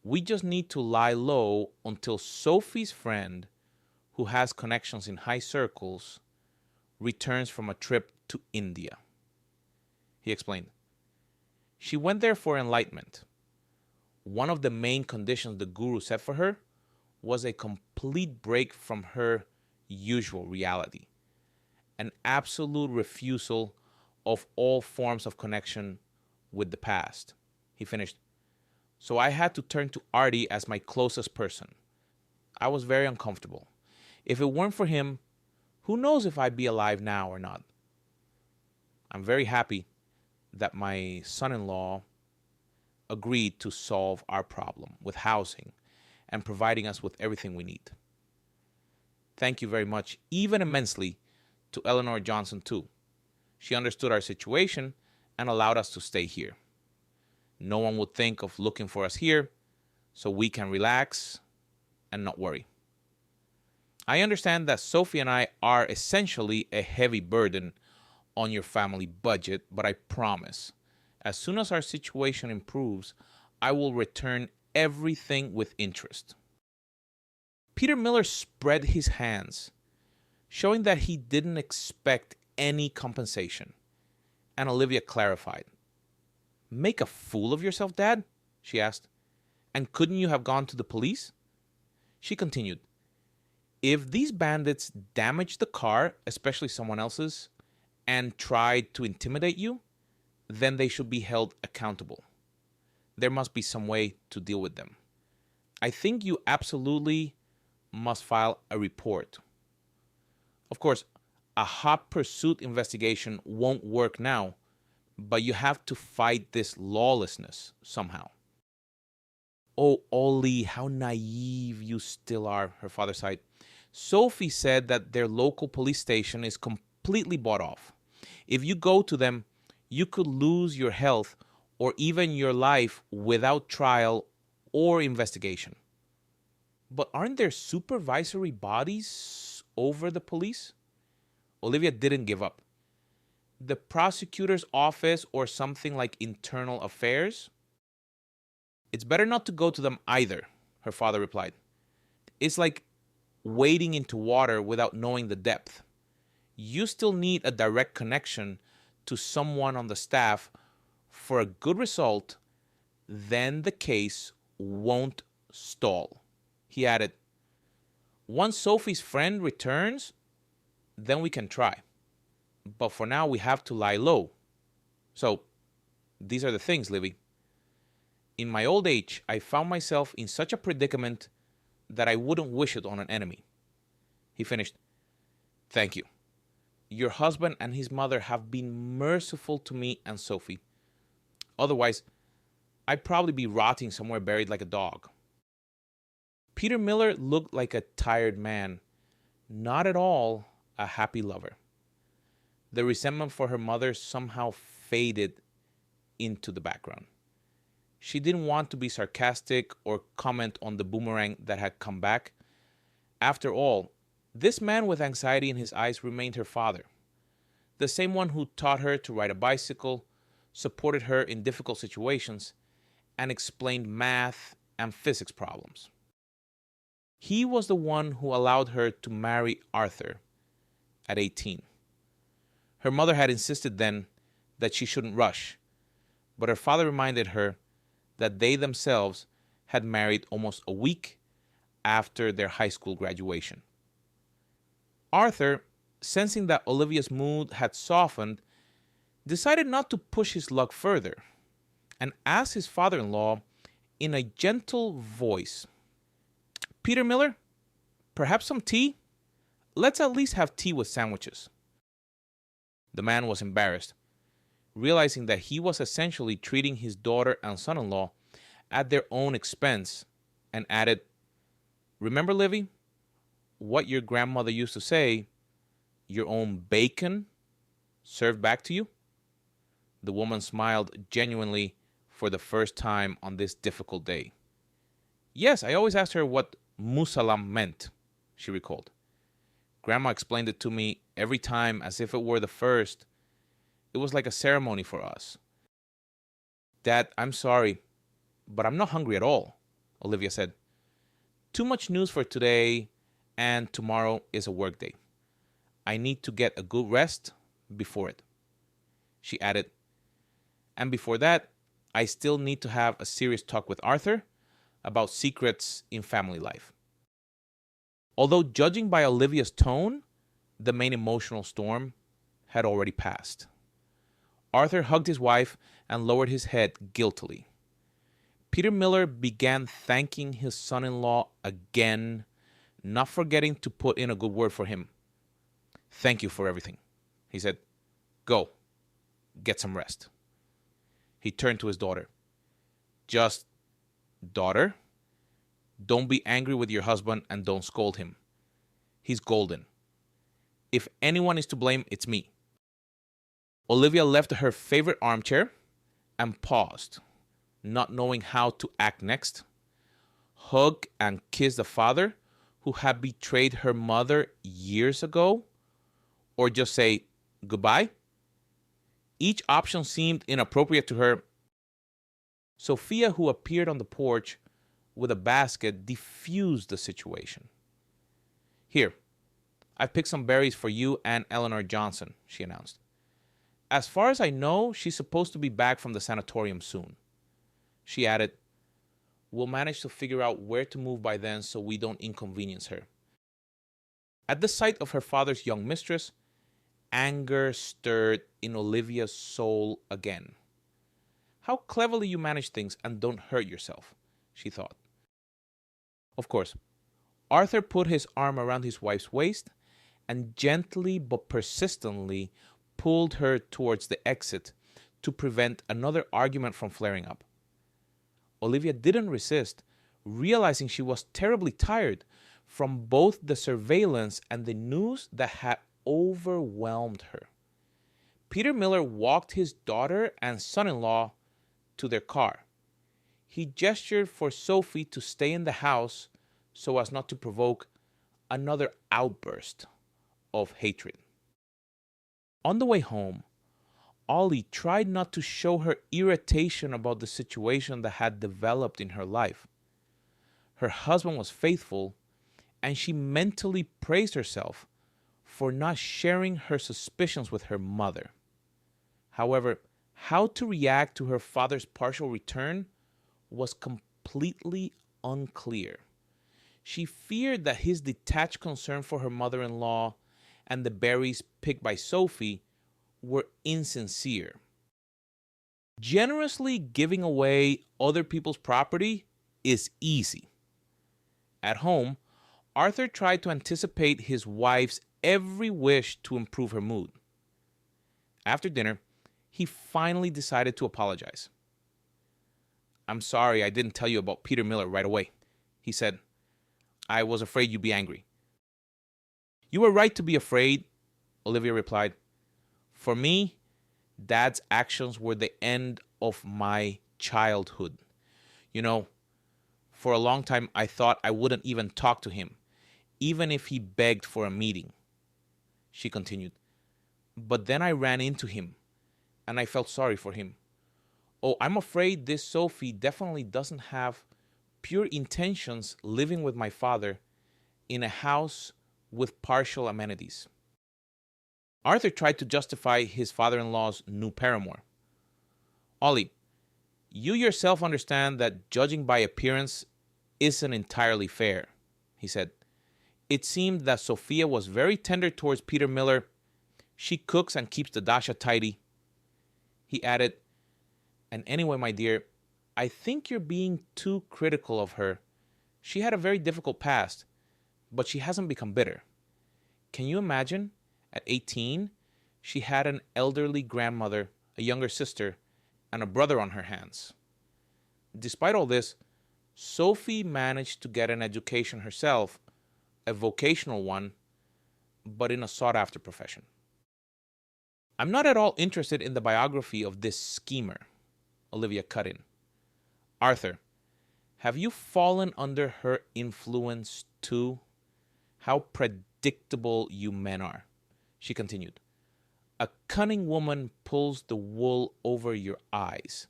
We just need to lie low until Sophie's friend, who has connections in high circles, returns from a trip to India. He explained. She went there for enlightenment. One of the main conditions the guru set for her was a complete break from her usual reality, an absolute refusal of all forms of connection with the past. He finished. So I had to turn to Artie as my closest person. I was very uncomfortable. If it weren't for him, who knows if I'd be alive now or not. I'm very happy that my son-in-law agreed to solve our problem with housing and providing us with everything we need. Thank you very much, even immensely, to Eleanor Johnson too. She understood our situation and allowed us to stay here. No one would think of looking for us here, so we can relax and not worry. I understand that Sophie and I are essentially a heavy burden on your family budget, but I promise, as soon as our situation improves, I will return everything with interest. Peter Miller spread his hands, showing that he didn't expect any compensation, and Olivia clarified. Make a fool of yourself, Dad? She asked. And couldn't you have gone to the police? She continued. If these bandits damaged the car, especially someone else's, and tried to intimidate you, then they should be held accountable. There must be some way to deal with them. I think you absolutely must file a report. Of course, a hot pursuit investigation won't work now, but you have to fight this lawlessness somehow. Oh, Ollie, how naive you still are, her father sighed. Sophie said that their local police station is completely bought off. If you go to them, you could lose your health or even your life without trial or investigation. But aren't there supervisory bodies over the police? Olivia didn't give up. The prosecutor's office or something like internal affairs? It's better not to go to them either, her father replied. It's like wading into water without knowing the depth. You still need a direct connection to someone on the staff for a good result, then the case won't stall. He added, once Sophie's friend returns, then we can try. But for now, we have to lie low. So, these are the things, Livy. In my old age, I found myself in such a predicament that I wouldn't wish it on an enemy. He finished, thank you. Your husband and his mother have been merciful to me and Sophie. Otherwise, I'd probably be rotting somewhere buried like a dog. Peter Miller looked like a tired man, not at all a happy lover. The resentment for her mother somehow faded into the background. She didn't want to be sarcastic or comment on the boomerang that had come back. After all, this man with anxiety in his eyes remained her father. The same one who taught her to ride a bicycle, supported her in difficult situations, and explained math and physics problems. He was the one who allowed her to marry Arthur at 18. Her mother had insisted then that she shouldn't rush, but her father reminded her that they themselves had married almost a week after their high school graduation. Arthur, sensing that Olivia's mood had softened, decided not to push his luck further and asked his father-in-law in a gentle voice, Peter Miller, perhaps some tea? Let's at least have tea with sandwiches. The man was embarrassed. realizing that he was essentially treating his daughter and son-in-law at their own expense, and added, "Remember, Livy, what your grandmother used to say, your own bacon served back to you?" The woman smiled genuinely for the first time on this difficult day. "Yes, I always asked her what musalam meant," she recalled. "Grandma explained it to me every time as if it were the first. It was like a ceremony for us." "Dad, I'm sorry, but I'm not hungry at all," Olivia said. "Too much news for today, and tomorrow is a work day. I need to get a good rest before it." She added, "And before that, I still need to have a serious talk with Arthur about secrets in family life." Although, judging by Olivia's tone, the main emotional storm had already passed. Arthur hugged his wife and lowered his head guiltily. Peter Miller began thanking his son-in-law again, not forgetting to put in a good word for him. "Thank you for everything," he said. "Go, get some rest." He turned to his daughter. "Just, daughter, don't be angry with your husband and don't scold him. He's golden. If anyone is to blame, it's me." Olivia left her favorite armchair and paused, not knowing how to act next. Hug and kiss the father who had betrayed her mother years ago, or just say goodbye? Each option seemed inappropriate to her. Sophia, who appeared on the porch with a basket, diffused the situation. "Here, I've picked some berries for you and Eleanor Johnson," she announced. "As far as I know, she's supposed to be back from the sanatorium soon." She added, "We'll manage to figure out where to move by then so we don't inconvenience her." At the sight of her father's young mistress, anger stirred in Olivia's soul again. "How cleverly you manage things and don't hurt yourself," she thought. Of course, Arthur put his arm around his wife's waist and gently but persistently pulled her towards the exit to prevent another argument from flaring up. Olivia didn't resist, realizing she was terribly tired from both the surveillance and the news that had overwhelmed her. Peter Miller walked his daughter and son-in-law to their car. He gestured for Sophie to stay in the house so as not to provoke another outburst of hatred. On the way home, Ollie tried not to show her irritation about the situation that had developed in her life. Her husband was faithful, and she mentally praised herself for not sharing her suspicions with her mother. However, how to react to her father's partial return was completely unclear. She feared that his detached concern for her mother-in-law and the berries picked by Sophie were insincere. Generously giving away other people's property is easy. At home, Arthur tried to anticipate his wife's every wish to improve her mood. After dinner, he finally decided to apologize. "I'm sorry I didn't tell you about Peter Miller right away," he said. "I was afraid you'd be angry." "You were right to be afraid," Olivia replied. "For me, Dad's actions were the end of my childhood. You know, for a long time I thought I wouldn't even talk to him, even if he begged for a meeting." She continued, "But then I ran into him, and I felt sorry for him. Oh, I'm afraid this Sophie definitely doesn't have pure intentions living with my father in a house with partial amenities." Arthur tried to justify his father-in-law's new paramour. "Ollie, you yourself understand that judging by appearance isn't entirely fair," he said. "It seemed that Sophia was very tender towards Peter Miller. She cooks and keeps the dasha tidy." He added, "And anyway, my dear, I think you're being too critical of her. She had a very difficult past, but she hasn't become bitter. Can you imagine? At 18, she had an elderly grandmother a younger sister, and a brother on her hands. Despite all this, Sophie managed to get an education herself, a vocational one, but in a sought after profession. I'm not at all interested in the biography of this schemer, Olivia cut in. Arthur, have you fallen under her influence too? How predictable you men are, she continued. A cunning woman pulls the wool over your eyes,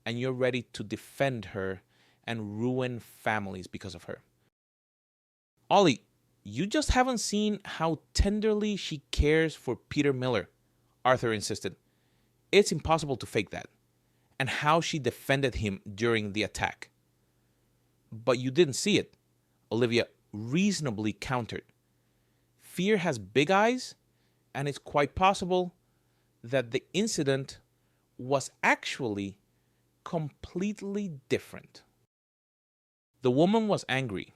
and you're ready to defend her and ruin families because of her. Ollie, you just haven't seen how tenderly she cares for Peter Miller, Arthur insisted. It's impossible to fake that. And how she defended him during the attack. But you didn't see it, Olivia reasonably countered. Fear has big eyes, and it's quite possible that the incident was actually completely different. The woman was angry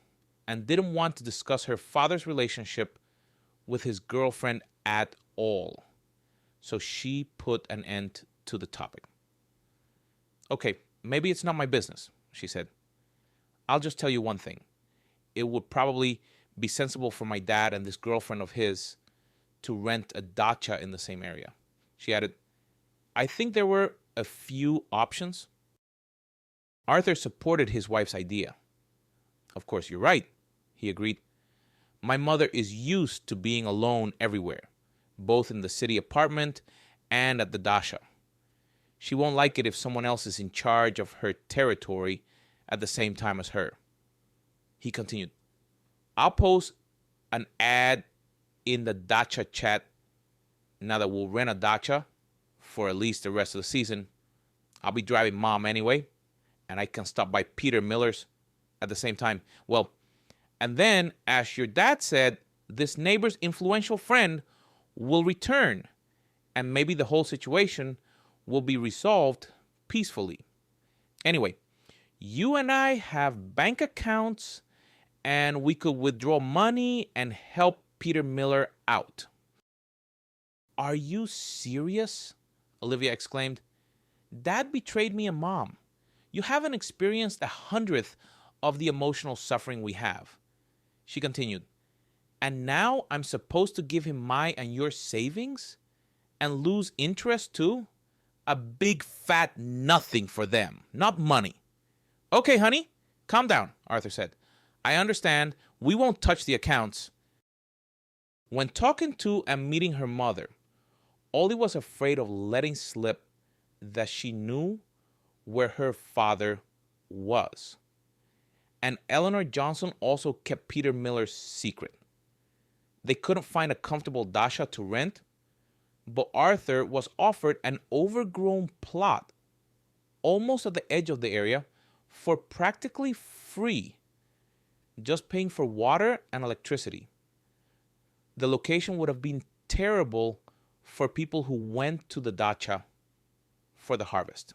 and didn't want to discuss her father's relationship with his girlfriend at all. So she put an end to the topic. Okay, maybe it's not my business, she said. I'll just tell you one thing. It would probably be sensible for my dad and this girlfriend of his to rent a dacha in the same area. She added, I think there were a few options. Arthur supported his wife's idea. Of course, you're right, he agreed. My mother is used to being alone everywhere, both in the city apartment and at the dacha. She won't like it if someone else is in charge of her territory at the same time as her. He continued, I'll post an ad in the dacha chat now that we'll rent a dacha for at least the rest of the season. I'll be driving mom anyway, and I can stop by Peter Miller's at the same time. Well, and then, as your dad said, this neighbor's influential friend will return, and maybe the whole situation will be resolved peacefully. Anyway, you and I have bank accounts, and we could withdraw money and help Peter Miller out. Are you serious? Olivia exclaimed. Dad betrayed me and Mom. You haven't experienced 100th of the emotional suffering we have. She continued, and now I'm supposed to give him my and your savings? And lose interest too? A big fat nothing for them, not money. Okay, honey, calm down, Arthur said. I understand. We won't touch the accounts. When talking to and meeting her mother, Ollie was afraid of letting slip that she knew where her father was. And Eleanor Johnson also kept Peter Miller's secret. They couldn't find a comfortable dacha to rent, but Arthur was offered an overgrown plot almost at the edge of the area for practically free, just paying for water and electricity. The location would have been terrible for people who went to the dacha for the harvest.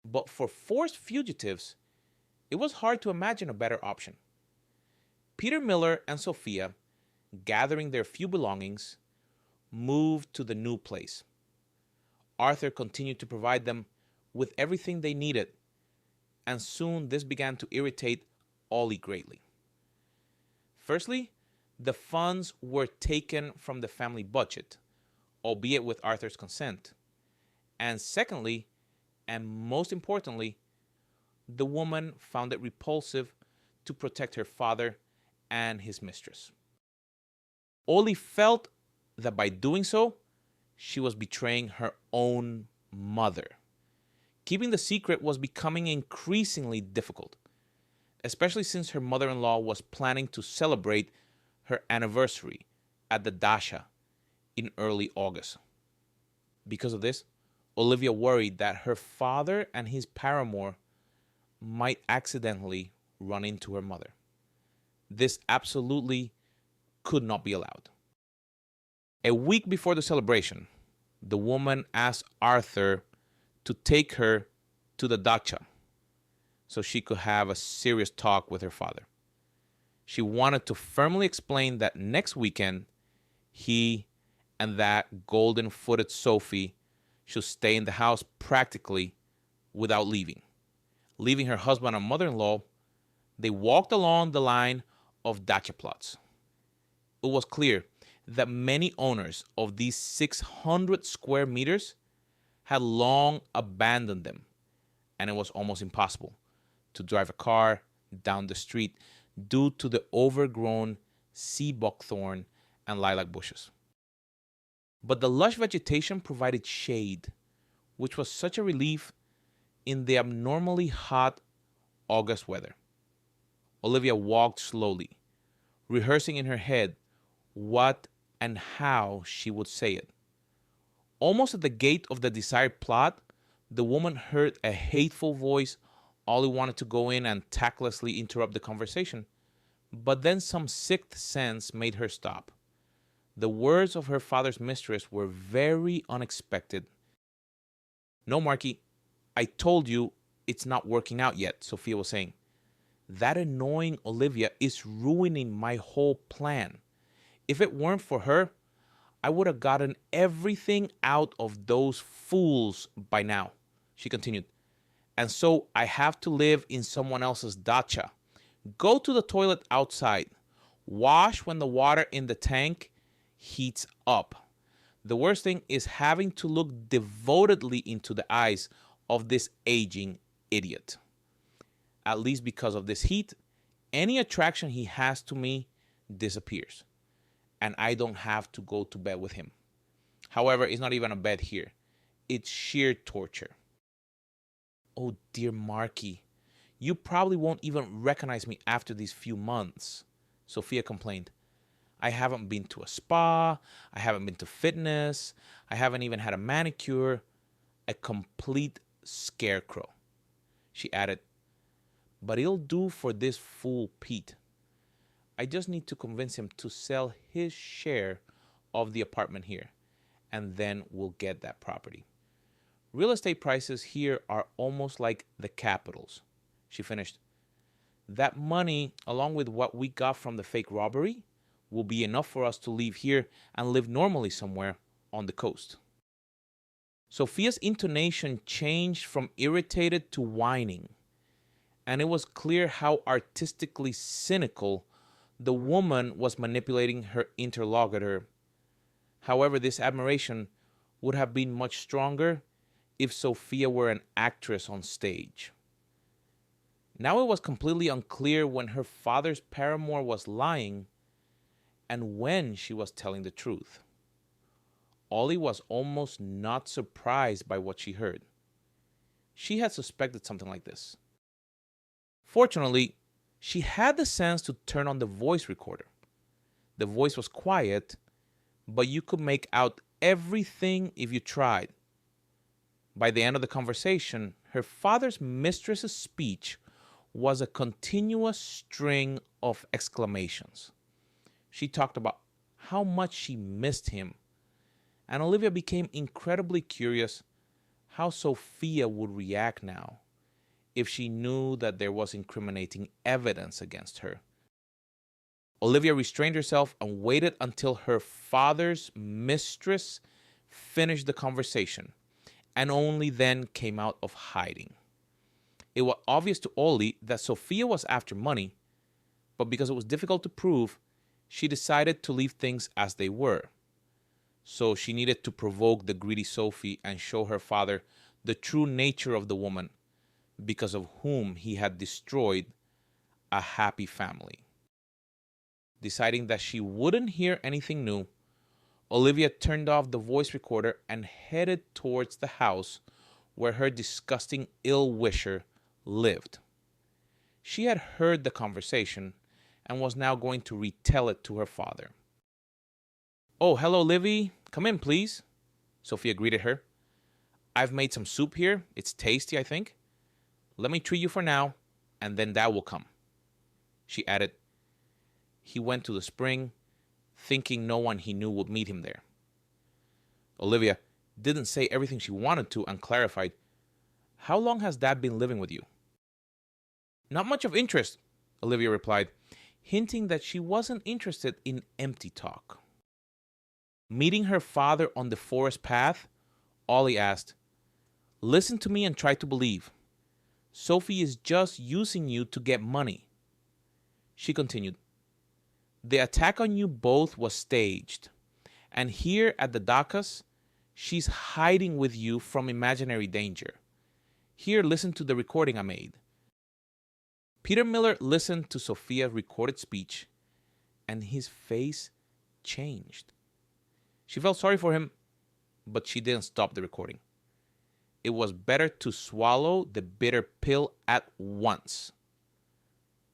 But for forced fugitives, it was hard to imagine a better option. Peter Miller and Sophia, gathering their few belongings, moved to the new place. Arthur continued to provide them with everything they needed, and soon this began to irritate Ollie greatly. Firstly, the funds were taken from the family budget, albeit with Arthur's consent. And secondly, and most importantly, the woman found it repulsive to protect her father and his mistress. Ollie felt that by doing so, she was betraying her own mother. Keeping the secret was becoming increasingly difficult, especially since her mother-in-law was planning to celebrate her anniversary at the dacha in early August. Because of this, Olivia worried that her father and his paramour might accidentally run into her mother. This absolutely could not be allowed. A week before the celebration, the woman asked Arthur to take her to the dacha so she could have a serious talk with her father. She wanted to firmly explain that next weekend, he and that golden-footed Sophie She'll stay in the house practically without leaving her husband and mother-in-law. They walked along the line of dacha plots. It was clear that many owners of these 600 square meters had long abandoned them, and it was almost impossible to drive a car down the street due to the overgrown sea buckthorn and lilac bushes. But the lush vegetation provided shade, which was such a relief in the abnormally hot August weather. Olivia walked slowly, rehearsing in her head what and how she would say it. Almost at the gate of the desired plot, the woman heard a hateful voice. Ollie wanted to go in and tactlessly interrupt the conversation, but then some sixth sense made her stop. The words of her father's mistress were very unexpected. "No, Marky, I told you it's not working out yet," Sophia was saying. "That annoying Olivia is ruining my whole plan. If it weren't for her, I would have gotten everything out of those fools by now," she continued. "And so I have to live in someone else's dacha. Go to the toilet outside. Wash when the water in the tank heats up. The worst thing is having to look devotedly into the eyes of this aging idiot. At least because of this heat, any attraction he has to me disappears, and I don't have to go to bed with him. However, it's not even a bed here. It's sheer torture." "Oh, dear Marky, you probably won't even recognize me after these few months," Sophia complained. "I haven't been to a spa. I haven't been to fitness. I haven't even had a manicure. A complete scarecrow," she added. "But it'll do for this fool Pete. I just need to convince him to sell his share of the apartment here, and then we'll get that property. Real estate prices here are almost like the Capitals," she finished. "That money, along with what we got from the fake robbery, will be enough for us to leave here and live normally somewhere on the coast." Sophia's intonation changed from irritated to whining, and it was clear how artistically cynical the woman was manipulating her interlocutor. However, this admiration would have been much stronger if Sophia were an actress on stage. Now it was completely unclear when her father's paramour was lying and when she was telling the truth. Ollie was almost not surprised by what she heard. She had suspected something like this. Fortunately, she had the sense to turn on the voice recorder. The voice was quiet, but you could make out everything if you tried. By the end of the conversation, her father's mistress's speech was a continuous string of exclamations. She talked about how much she missed him, and Olivia became incredibly curious how Sophia would react now if she knew that there was incriminating evidence against her. Olivia restrained herself and waited until her father's mistress finished the conversation, and only then came out of hiding. It was obvious to Ollie that Sophia was after money, but because it was difficult to prove, she decided to leave things as they were. So she needed to provoke the greedy Sophie and show her father the true nature of the woman, because of whom he had destroyed a happy family. Deciding that she wouldn't hear anything new, Olivia turned off the voice recorder and headed towards the house where her disgusting ill-wisher lived. She had heard the conversation and was now going to retell it to her father. "Oh, hello, Livy. Come in, please," Sophia greeted her. "I've made some soup here. It's tasty, I think. Let me treat you for now, and then Dad will come," she added. He went to the spring, thinking no one he knew would meet him there. Olivia didn't say everything she wanted to and clarified, "How long has Dad been living with you?" "Not much of interest," Olivia replied, hinting that she wasn't interested in empty talk. Meeting her father on the forest path, Ollie asked, "Listen to me and try to believe. Sophie is just using you to get money." She continued, "The attack on you both was staged. And here at the Dacas, she's hiding with you from imaginary danger. Here, listen to the recording I made." Peter Miller listened to Sophia's recorded speech, and his face changed. She felt sorry for him, but she didn't stop the recording. It was better to swallow the bitter pill at once.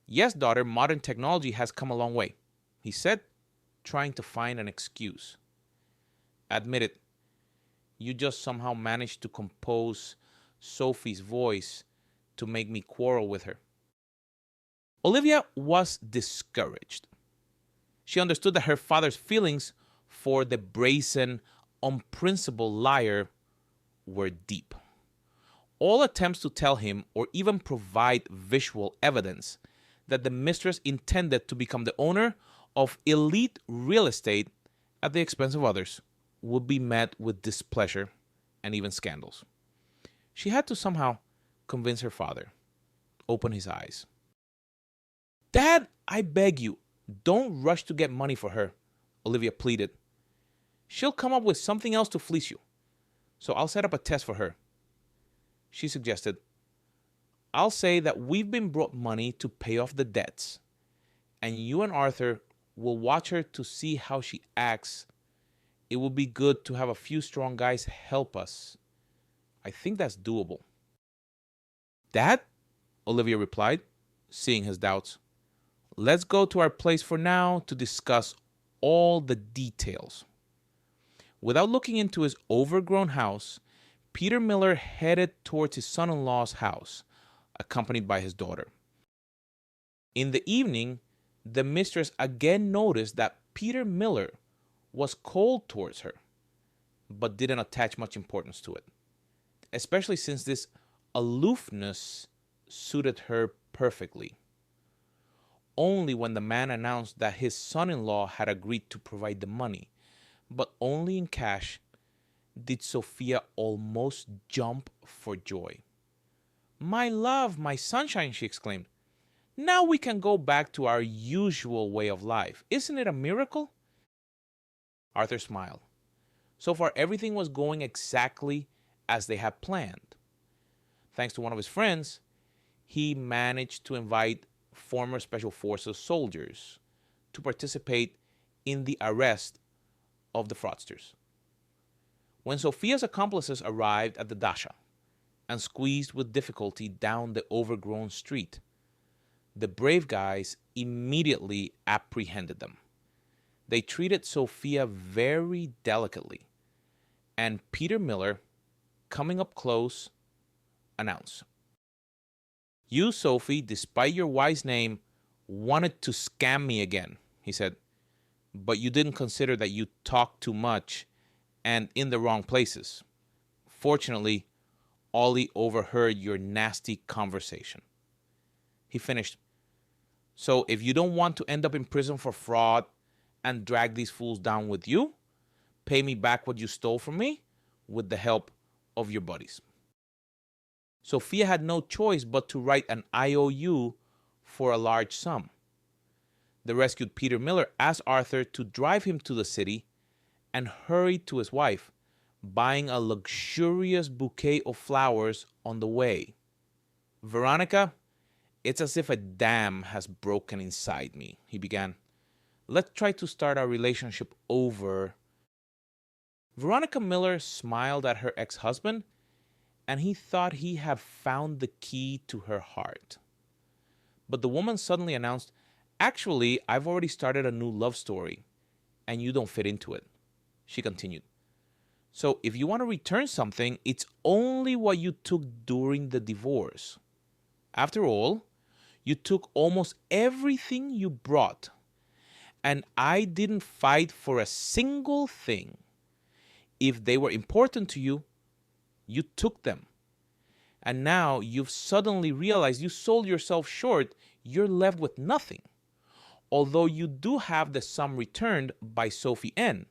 "Yes, daughter, modern technology has come a long way," he said, trying to find an excuse. "Admit it, you just somehow managed to compose Sophie's voice to make me quarrel with her." Olivia was discouraged. She understood that her father's feelings for the brazen, unprincipled liar were deep. All attempts to tell him or even provide visual evidence that the mistress intended to become the owner of elite real estate at the expense of others would be met with displeasure and even scandals. She had to somehow convince her father, open his eyes. "Dad, I beg you, don't rush to get money for her," Olivia pleaded. "She'll come up with something else to fleece you, so I'll set up a test for her." She suggested, "I'll say that we've been brought money to pay off the debts, and you and Arthur will watch her to see how she acts. It would be good to have a few strong guys help us. I think that's doable." "Dad," Olivia replied, seeing his doubts, "let's go to our place for now to discuss all the details." Without looking into his overgrown house, Peter Miller headed towards his son-in-law's house, accompanied by his daughter. In the evening, the mistress again noticed that Peter Miller was cold towards her, but didn't attach much importance to it, especially since this aloofness suited her perfectly. Only when the man announced that his son-in-law had agreed to provide the money, but only in cash, did Sophia almost jump for joy. "My love, my sunshine," she exclaimed. "Now we can go back to our usual way of life. Isn't it a miracle?" Arthur smiled. So far, everything was going exactly as they had planned. Thanks to one of his friends, he managed to invite former Special Forces soldiers to participate in the arrest of the fraudsters. When Sophia's accomplices arrived at the Dacha and squeezed with difficulty down the overgrown street, the brave guys immediately apprehended them. They treated Sophia very delicately, and Peter Miller, coming up close, announced, "You, Sophie, despite your wise name, wanted to scam me again," he said, "but you didn't consider that you talked too much and in the wrong places. Fortunately, Ollie overheard your nasty conversation." He finished, "So if you don't want to end up in prison for fraud and drag these fools down with you, pay me back what you stole from me with the help of your buddies." Sophia had no choice but to write an IOU for a large sum. The rescued Peter Miller asked Arthur to drive him to the city and hurried to his wife, buying a luxurious bouquet of flowers on the way. "Veronica, it's as if a dam has broken inside me," he began. "Let's try to start our relationship over." Veronica Miller smiled at her ex-husband, and he thought he had found the key to her heart. But the woman suddenly announced, "Actually, I've already started a new love story, and you don't fit into it." She continued, "So if you want to return something, it's only what you took during the divorce. After all, you took almost everything you brought, and I didn't fight for a single thing. If they were important to you, you took them. And now you've suddenly realized you sold yourself short, you're left with nothing. Although you do have the sum returned by Sophie N.,